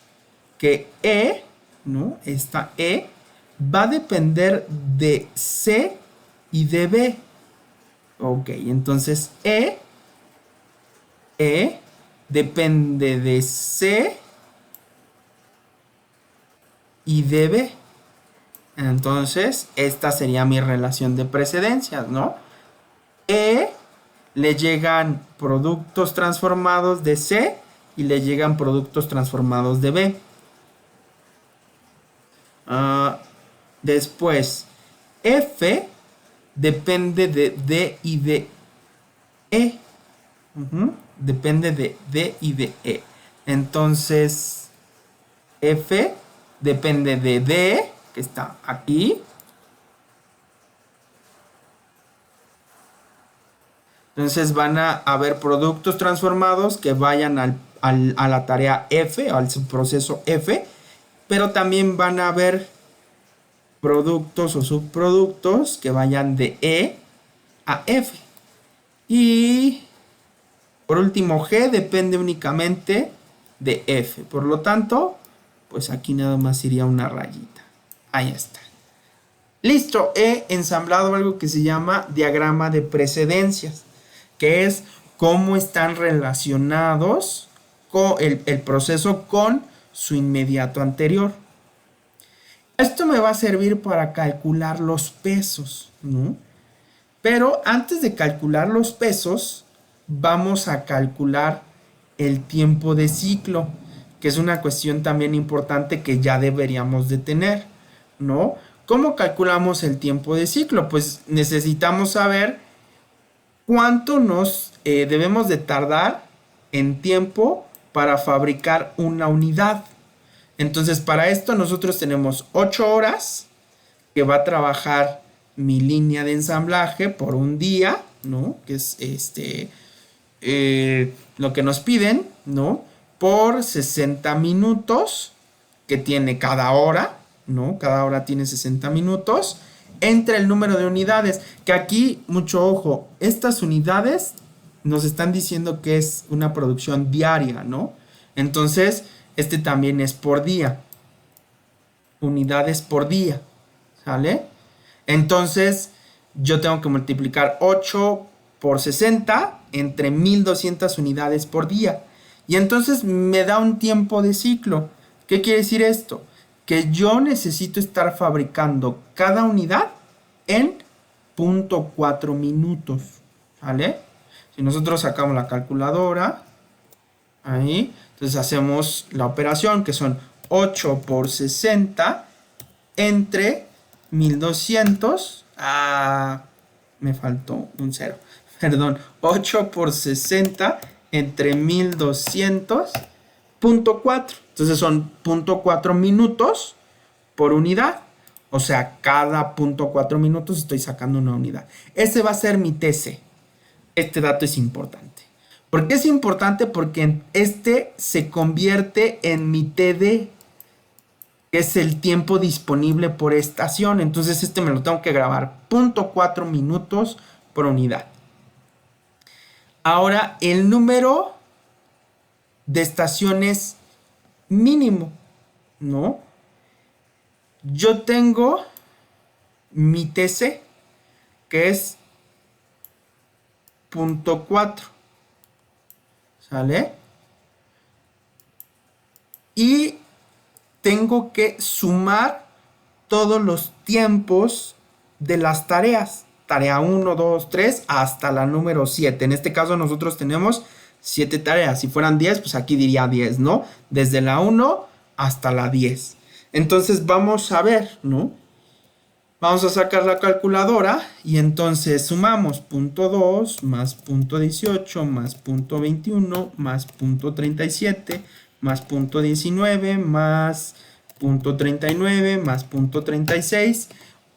que E, ¿no? Esta E va a depender de C y de B. Ok, entonces E depende de C y de B. Entonces, esta sería mi relación de precedencias, ¿no? E le llegan productos transformados de C y le llegan productos transformados de B. Después, F depende de D y de E. Depende de D y de E. Entonces, F depende de D, que está aquí. Entonces van a haber productos transformados que vayan a la tarea F, al subproceso F, pero también van a haber productos o subproductos que vayan de E a F. Y por último, G depende únicamente de F. Por lo tanto, pues aquí nada más iría una rayita. Ahí está. Listo, he ensamblado algo que se llama diagrama de precedencias, que es cómo están relacionados con el proceso con su inmediato anterior. Esto me va a servir para calcular los pesos, ¿no? Pero antes de calcular los pesos, vamos a calcular el tiempo de ciclo, que es una cuestión también importante que ya deberíamos de tener, ¿no? ¿Cómo calculamos el tiempo de ciclo? Pues necesitamos saber cuánto nos debemos de tardar en tiempo para fabricar una unidad. Entonces, para esto nosotros tenemos 8 horas que va a trabajar mi línea de ensamblaje por un día, ¿no? Que es lo que nos piden, ¿no? Por 60 minutos que tiene cada hora, ¿no? Cada hora tiene 60 minutos entre el número de unidades, que aquí, mucho ojo, estas unidades nos están diciendo que es una producción diaria, ¿no? Entonces, este también es por día, unidades por día, ¿sale? Entonces, yo tengo que multiplicar 8 por 60 entre 1200 unidades por día. Y entonces me da un tiempo de ciclo. ¿Qué quiere decir esto? Que yo necesito estar fabricando cada unidad en 0.4 minutos. ¿Vale? Si nosotros sacamos la calculadora, ahí, entonces hacemos la operación que son 8 por 60 entre 1200. Me faltó un cero. Perdón, 8 por 60 entre 1200 punto 4. Entonces son 0.4 minutos por unidad. O sea, cada 0.4 minutos estoy sacando una unidad. Ese va a ser mi TC. Este dato es importante. ¿Por qué es importante? Porque este se convierte en mi TD, que es el tiempo disponible por estación. Entonces este me lo tengo que grabar. 0.4 minutos por unidad. Ahora, el número de estaciones mínimo, ¿no? Yo tengo mi TC, que es 0.4, ¿sale? Y tengo que sumar todos los tiempos de las tareas. Tarea 1, 2, 3 hasta la número 7. En este caso nosotros tenemos 7 tareas. Si fueran 10, pues aquí diría 10, ¿no? Desde la 1 hasta la 10. Entonces vamos a ver, ¿no? Vamos a sacar la calculadora y entonces sumamos 0.2 más 0.18 más 0.21 más 0.37 más 0.19 más 0.39 más 0.36.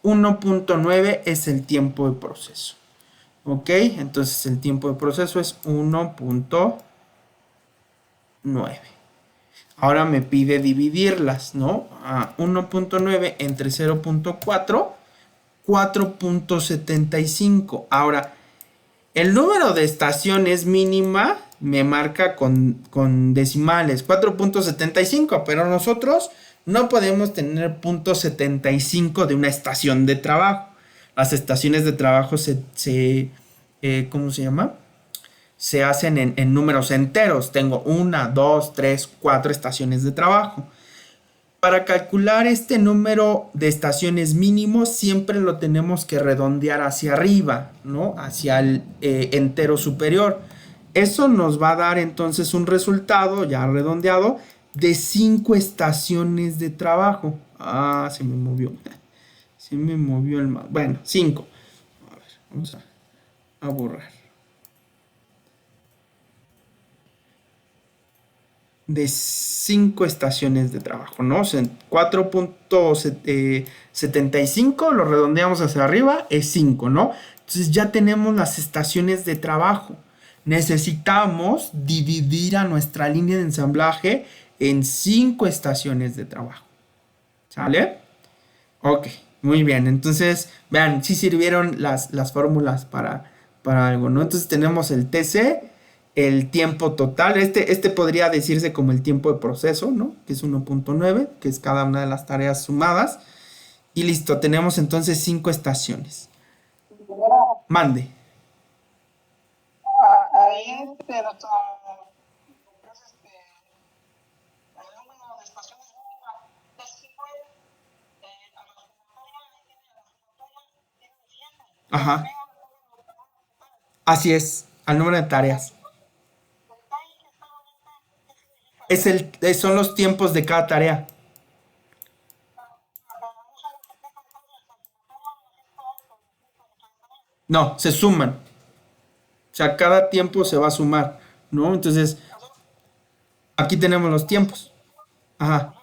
1.9 es el tiempo de proceso. Ok, entonces el tiempo de proceso es 1.9. Ahora me pide dividirlas, ¿no? A 1.9 entre 0.4, 4.75. Ahora, el número de estaciones mínima me marca con decimales, 4.75, pero nosotros no podemos tener 0.75 de una estación de trabajo. Las estaciones de trabajo ¿cómo se llama? Se hacen en números enteros. Tengo 1, 2, 3, 4 estaciones de trabajo. Para calcular este número de estaciones mínimo siempre lo tenemos que redondear hacia arriba, ¿no? Hacia el entero superior. Eso nos va a dar entonces un resultado ya redondeado de 5 estaciones de trabajo. Se me movió. Se me movió el mouse. Bueno, 5. A ver, vamos a borrar. De 5 estaciones de trabajo, ¿no? O sea, 4.75 lo redondeamos hacia arriba, es 5, ¿no? Entonces ya tenemos las estaciones de trabajo. Necesitamos dividir a nuestra línea de ensamblaje en 5 estaciones de trabajo. ¿Sale? Ok, muy bien. Entonces, vean, sí sirvieron las fórmulas para algo, ¿no? Entonces tenemos el TC, el tiempo total. Este podría decirse como el tiempo de proceso, ¿no? Que es 1.9, que es cada una de las tareas sumadas. Y listo, tenemos entonces 5 estaciones. Mande. Ahí, pero es el número de estaciones mínima es igual a la sumatoria, tiene 100. Ajá. Así es, al número de tareas. El time que está ahorita, ¿qué significa? Son los tiempos de cada tarea. Pero no se multiplican todos, se suman los 5 horas con los 5 de cada tarea. No, se suman. O sea, cada tiempo se va a sumar, ¿no? Entonces, aquí tenemos los tiempos. Ajá,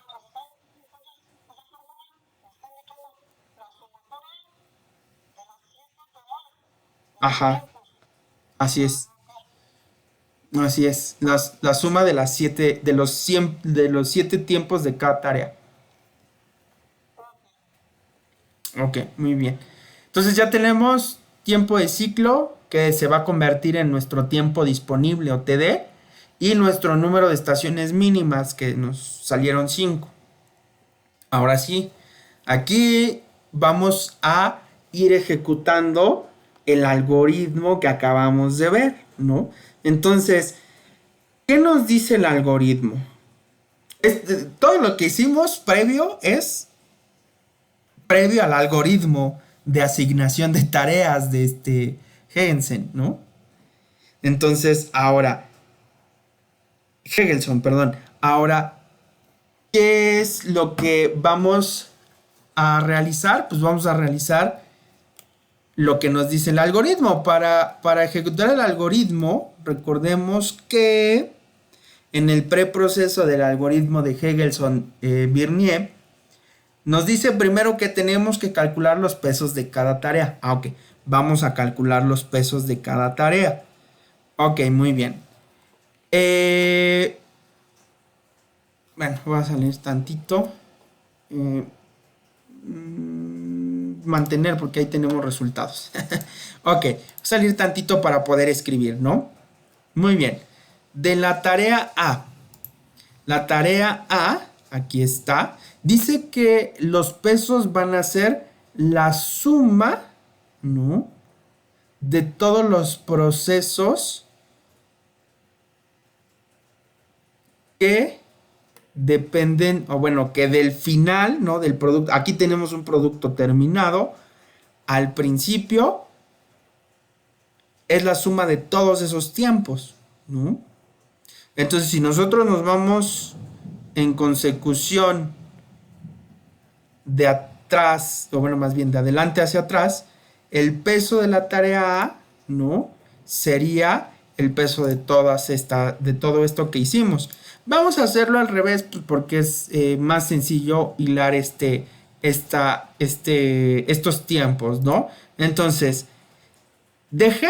ajá, así es. Así es. La suma de las siete, de los 7 tiempos de cada tarea. Ok, muy bien. Entonces ya tenemos tiempo de ciclo que se va a convertir en nuestro tiempo disponible o TD y nuestro número de estaciones mínimas que nos salieron 5. Ahora sí, aquí vamos a ir ejecutando el algoritmo que acabamos de ver, ¿no? Entonces, ¿qué nos dice el algoritmo? Todo lo que hicimos previo es previo al algoritmo de asignación de tareas de este Hegensen, ¿no? Entonces, ahora, Hegelson, perdón. Ahora, ¿qué es lo que vamos a realizar? Pues vamos a realizar lo que nos dice el algoritmo. Para ejecutar el algoritmo, recordemos que en el preproceso del algoritmo de Hegelson-Birnier, nos dice primero que tenemos que calcular los pesos de cada tarea. Ok, vamos a calcular los pesos de cada tarea. Ok, muy bien. Bueno, voy a salir tantito. Eh, Mantener porque ahí tenemos resultados. Ok, voy a salir tantito para poder escribir, ¿no? Muy bien. De la tarea A. La tarea A, aquí está, dice que los pesos van a ser la suma, ¿no? De todos los procesos que dependen, o bueno, que del final, ¿no? Del producto. Aquí tenemos un producto terminado. Al principio es la suma de todos esos tiempos, ¿no? Entonces, si nosotros nos vamos en consecución de atrás, o bueno, más bien de adelante hacia atrás, el peso de la tarea A, ¿no? Sería el peso de de todo esto que hicimos. Vamos a hacerlo al revés, pues, porque es más sencillo hilar estos tiempos, ¿no? Entonces, de G,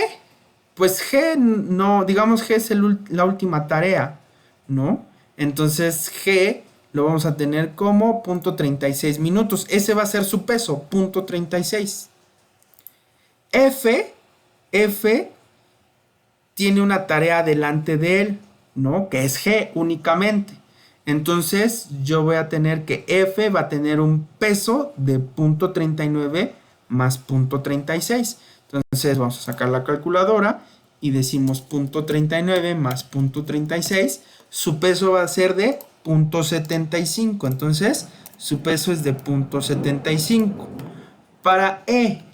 pues G no, digamos G es la última tarea, ¿no? Entonces G lo vamos a tener como 0.36 minutos. Ese va a ser su peso, 0.36. F tiene una tarea delante de él, ¿no? Que es G únicamente. Entonces yo voy a tener que F va a tener un peso de 0.39 más 0.36. Entonces vamos a sacar la calculadora y decimos 0.39 más 0.36. Su peso va a ser de 0.75. Entonces su peso es de 0.75. Para E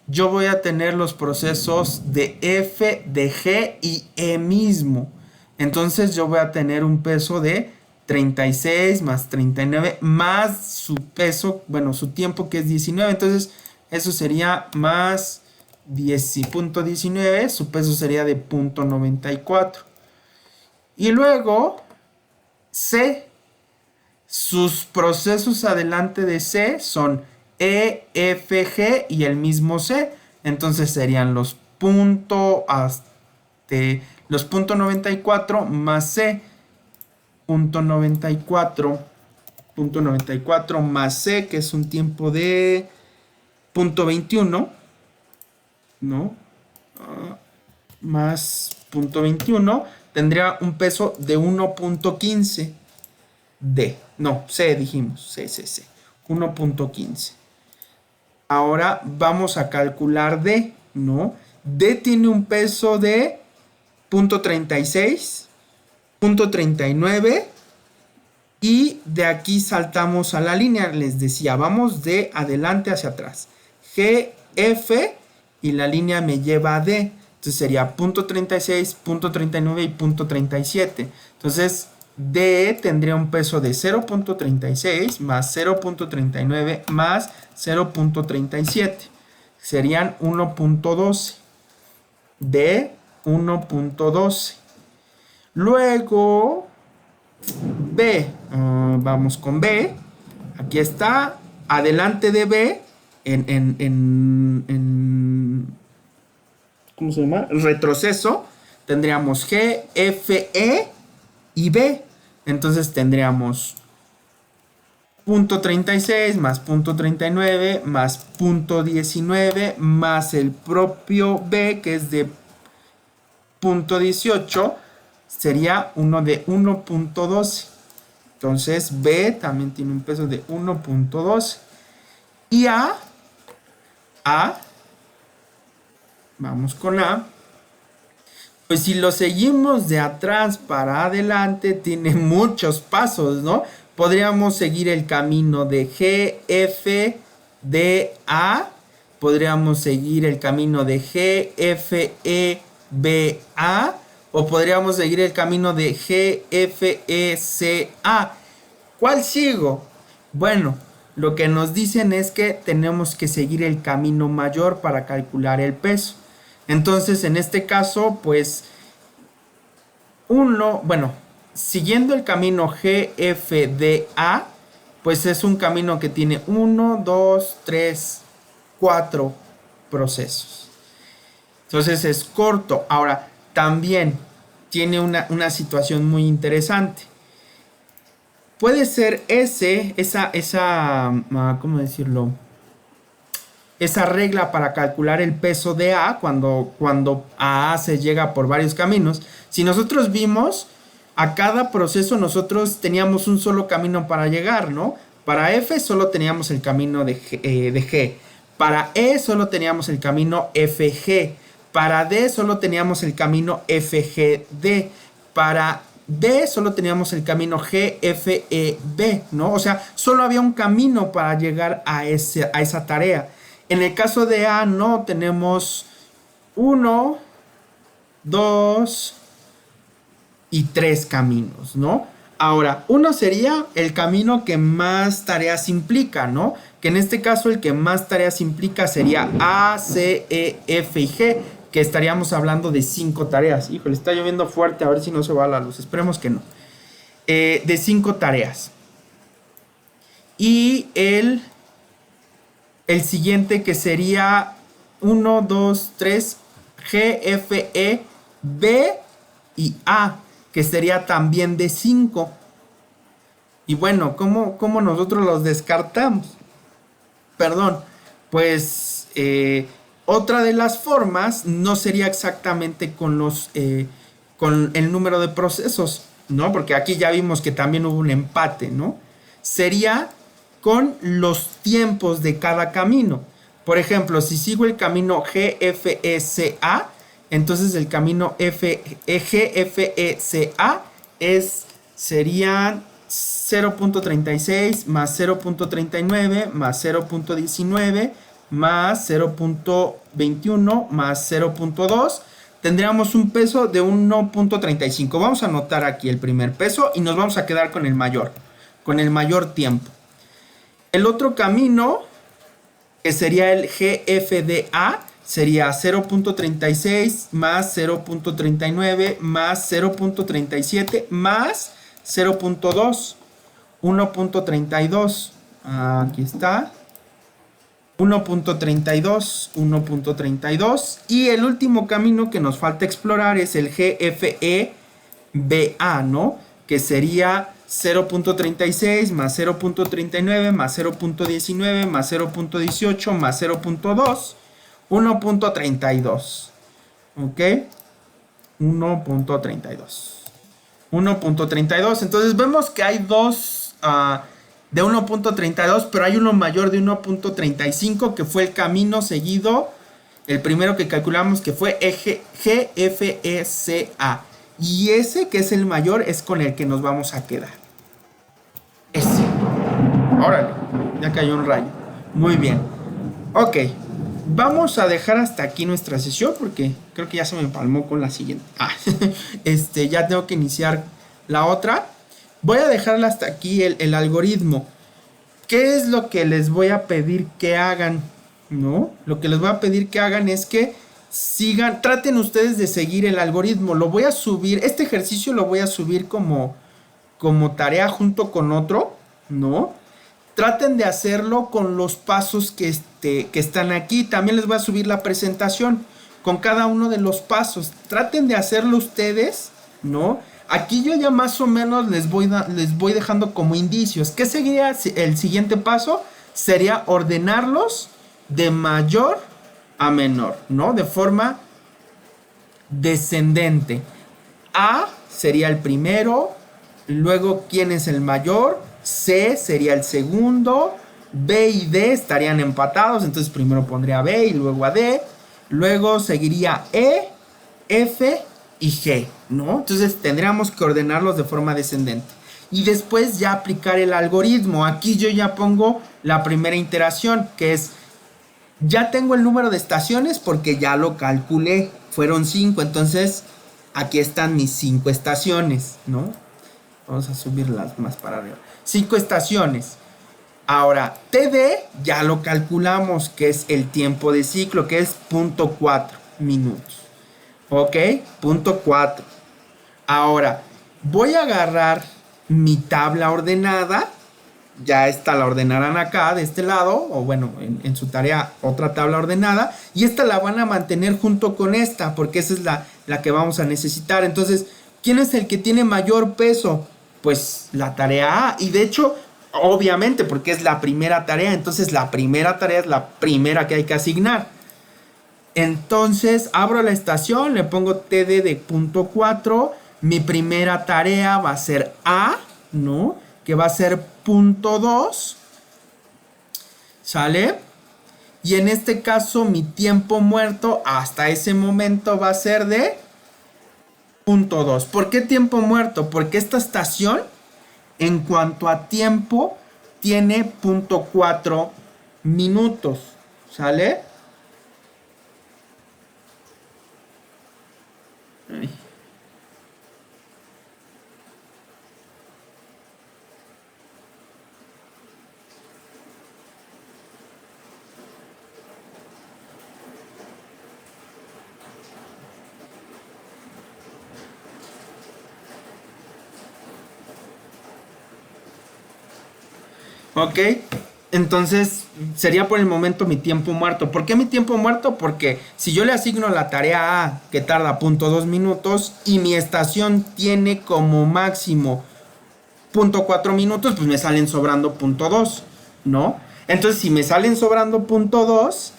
yo voy a tener los procesos de F, de G y E mismo. Entonces yo voy a tener un peso de 36 más 39 más su peso, bueno, su tiempo que es 19. Entonces eso sería más 10.19, su peso sería de 0.94. Y luego C, sus procesos adelante de C son E, F, G y el mismo C. Entonces serían los los 0.94 más C. 0.94 más C, que es un tiempo de 0.21, ¿no? Más 0.21 tendría un peso de 1.15 D. No, C dijimos. C. 1.15. Ahora vamos a calcular D, ¿no? D tiene un peso de 0.36, 0.39 y de aquí saltamos a la línea. Les decía, vamos de adelante hacia atrás. G, F y la línea me lleva a D. Entonces sería punto 36, punto 39 y punto 37. Entonces D tendría un peso de 0.36 más 0.39 más 0.37. Serían 1.12. D 1.12. Luego B. Vamos con B. Aquí está. Adelante de B. ¿Cómo se llama? Retroceso. Tendríamos G, F, E y B. Entonces tendríamos punto 36 más punto 39 más punto 19 más el propio B, que es de punto 18, sería uno de 1.12. Entonces B también tiene un peso de 1.12. Y A, vamos con A. Pues si lo seguimos de atrás para adelante, tiene muchos pasos, ¿no? Podríamos seguir el camino de G, F, D, A. Podríamos seguir el camino de G, F, E, B, A. O podríamos seguir el camino de G, F, E, C, A. ¿Cuál sigo? Bueno, lo que nos dicen es que tenemos que seguir el camino mayor para calcular el peso. Entonces, en este caso, pues, siguiendo el camino GFDA, pues es un camino que tiene 1, 2, 3, 4 procesos. Entonces es corto. Ahora, también tiene una situación muy interesante. Puede ser ¿cómo decirlo? Esa regla para calcular el peso de A cuando a A se llega por varios caminos. Si nosotros vimos, a cada proceso nosotros teníamos un solo camino para llegar, ¿no? Para F solo teníamos el camino de G. Para E solo teníamos el camino FG. Para D solo teníamos el camino FGD. Para D solo teníamos el camino GFEB, ¿no? O sea, solo había un camino para llegar a esa tarea. En el caso de A, no, tenemos 1, 2 y 3 caminos, ¿no? Ahora, uno sería el camino que más tareas implica, ¿no? Que en este caso el que más tareas implica sería A, C, E, F y G, que estaríamos hablando de 5 tareas. Híjole, está lloviendo fuerte, a ver si no se va la luz, esperemos que no. De 5 tareas. Y el siguiente, que sería 1, 2, 3, G, F, E, B y A, que sería también de 5. Y bueno, ¿cómo nosotros los descartamos? Perdón, pues otra de las formas no sería exactamente con el número de procesos, ¿no? Porque aquí ya vimos que también hubo un empate, ¿no? Sería con los tiempos de cada camino. Por ejemplo, si sigo el camino GFECA, entonces el camino GFECA serían 0.36 más 0.39 más 0.19 más 0.21 más 0.2. Tendríamos un peso de 1.35. Vamos a anotar aquí el primer peso y nos vamos a quedar con el mayor tiempo. El otro camino, que sería el GFDA, sería 0.36 más 0.39 más 0.37 más 0.2, 1.32. Aquí está. 1.32. Y el último camino que nos falta explorar es el GFEBA, ¿no? Que sería 0.36 más 0.39 más 0.19 más 0.18 más 0.2, 1.32. ¿Ok? 1.32. Entonces vemos que hay dos de 1.32, pero hay uno mayor de 1.35, que fue el camino seguido, el primero que calculamos, que fue GFECA. Y ese, que es el mayor, es con el que nos vamos a quedar. Ese. Órale, ya cayó un rayo. Muy bien. Ok. Vamos a dejar hasta aquí nuestra sesión porque creo que ya se me empalmó con la siguiente. Ya tengo que iniciar la otra. Voy a dejarla hasta aquí el algoritmo. ¿Qué es lo que les voy a pedir que hagan? ¿No? Lo que les voy a pedir que hagan es que sigan, traten ustedes de seguir el algoritmo. Lo voy a subir, este ejercicio lo voy a subir como tarea junto con otro, ¿no? Traten de hacerlo con los pasos que están aquí. También les voy a subir la presentación con cada uno de los pasos. Traten de hacerlo ustedes, ¿no? Aquí yo ya más o menos les voy dejando como indicios. ¿Qué sería el siguiente paso? Sería ordenarlos de mayor a menor, ¿no? De forma descendente. A sería el primero, luego ¿quién es el mayor? C sería el segundo, B y D estarían empatados, entonces primero pondría B y luego a D, luego seguiría E, F y G, ¿no? Entonces tendríamos que ordenarlos de forma descendente. Y después ya aplicar el algoritmo. Aquí yo ya pongo la primera iteración, que es, ya tengo el número de estaciones porque ya lo calculé, fueron 5, entonces aquí están mis 5 estaciones, ¿no? Vamos a subirlas más para arriba. 5 estaciones. Ahora, TD ya lo calculamos, que es el tiempo de ciclo, que es 0.4 minutos. ¿Ok? 0.4. Ahora, voy a agarrar mi tabla ordenada. Ya esta la ordenarán acá, de este lado, o bueno, en su tarea, otra tabla ordenada. Y esta la van a mantener junto con esta, porque esa es la que vamos a necesitar. Entonces, ¿quién es el que tiene mayor peso? Pues la tarea A. Y de hecho, obviamente, porque es la primera tarea, entonces la primera tarea es la primera que hay que asignar. Entonces, abro la estación, le pongo TD de 0.4. Mi primera tarea va a ser A, ¿no? Que va a ser 0.2. ¿Sale? Y en este caso, mi tiempo muerto hasta ese momento va a ser de 0.2. ¿Por qué tiempo muerto? Porque esta estación, en cuanto a tiempo, tiene 0.4 minutos. ¿Sale? Ay. Ok, entonces sería por el momento mi tiempo muerto. ¿Por qué mi tiempo muerto? Porque si yo le asigno la tarea A, que tarda 0.2 minutos, y mi estación tiene como máximo 0.4 minutos, pues me salen sobrando 0.2, ¿no? Entonces, si me salen sobrando 0.2,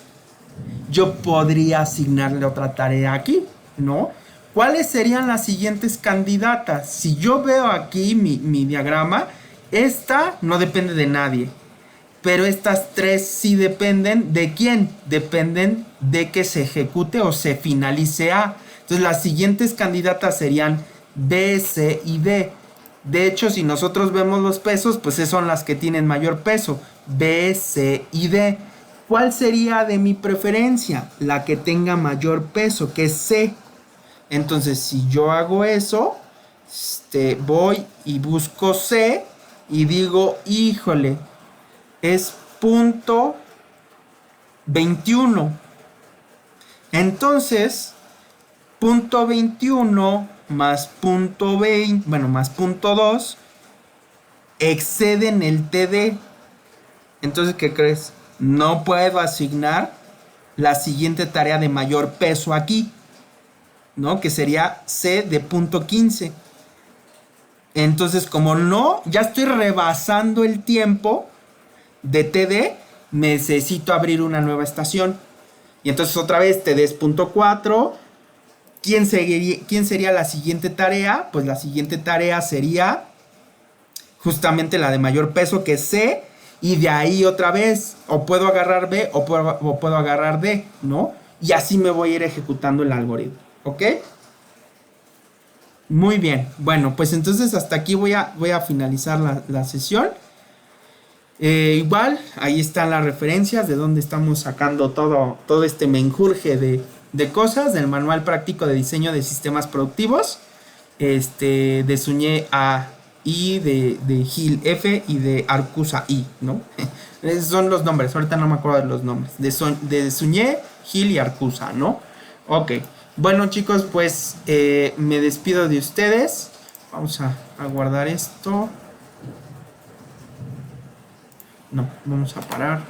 yo podría asignarle otra tarea aquí, ¿no? ¿Cuáles serían las siguientes candidatas? Si yo veo aquí mi diagrama, esta no depende de nadie, pero estas tres sí dependen de quién. Dependen de que se ejecute o se finalice A. Entonces las siguientes candidatas serían B, C y D. De hecho, si nosotros vemos los pesos, pues esas son las que tienen mayor peso. B, C y D. ¿Cuál sería de mi preferencia? La que tenga mayor peso, que es C. Entonces, si yo hago eso, voy y busco C y digo, híjole, es 0.21. Entonces, 0.21 más 0.20, bueno, más 0.2, exceden el TD. Entonces, ¿qué crees? No puedo asignar la siguiente tarea de mayor peso aquí, ¿no? Que sería C de 0.15. Entonces, como no, ya estoy rebasando el tiempo de TD, necesito abrir una nueva estación. Y entonces otra vez TD es 0.4. ¿Quién sería la siguiente tarea? Pues la siguiente tarea sería justamente la de mayor peso, que es C. Y de ahí otra vez, o puedo agarrar B o puedo agarrar D, ¿no? Y así me voy a ir ejecutando el algoritmo, ¿ok? Muy bien, bueno, pues entonces hasta aquí voy a finalizar la sesión. Igual, ahí están las referencias de donde estamos sacando todo este menjurje de cosas del Manual Práctico de Diseño de Sistemas Productivos, de Suñé A I, de Gil F y de Arcusa I, ¿no? Esos son los nombres, ahorita no me acuerdo de los nombres, de Suñé, Gil y Arcusa, ¿no? Ok, bueno chicos, pues me despido de ustedes, vamos a guardar esto, no, vamos a parar.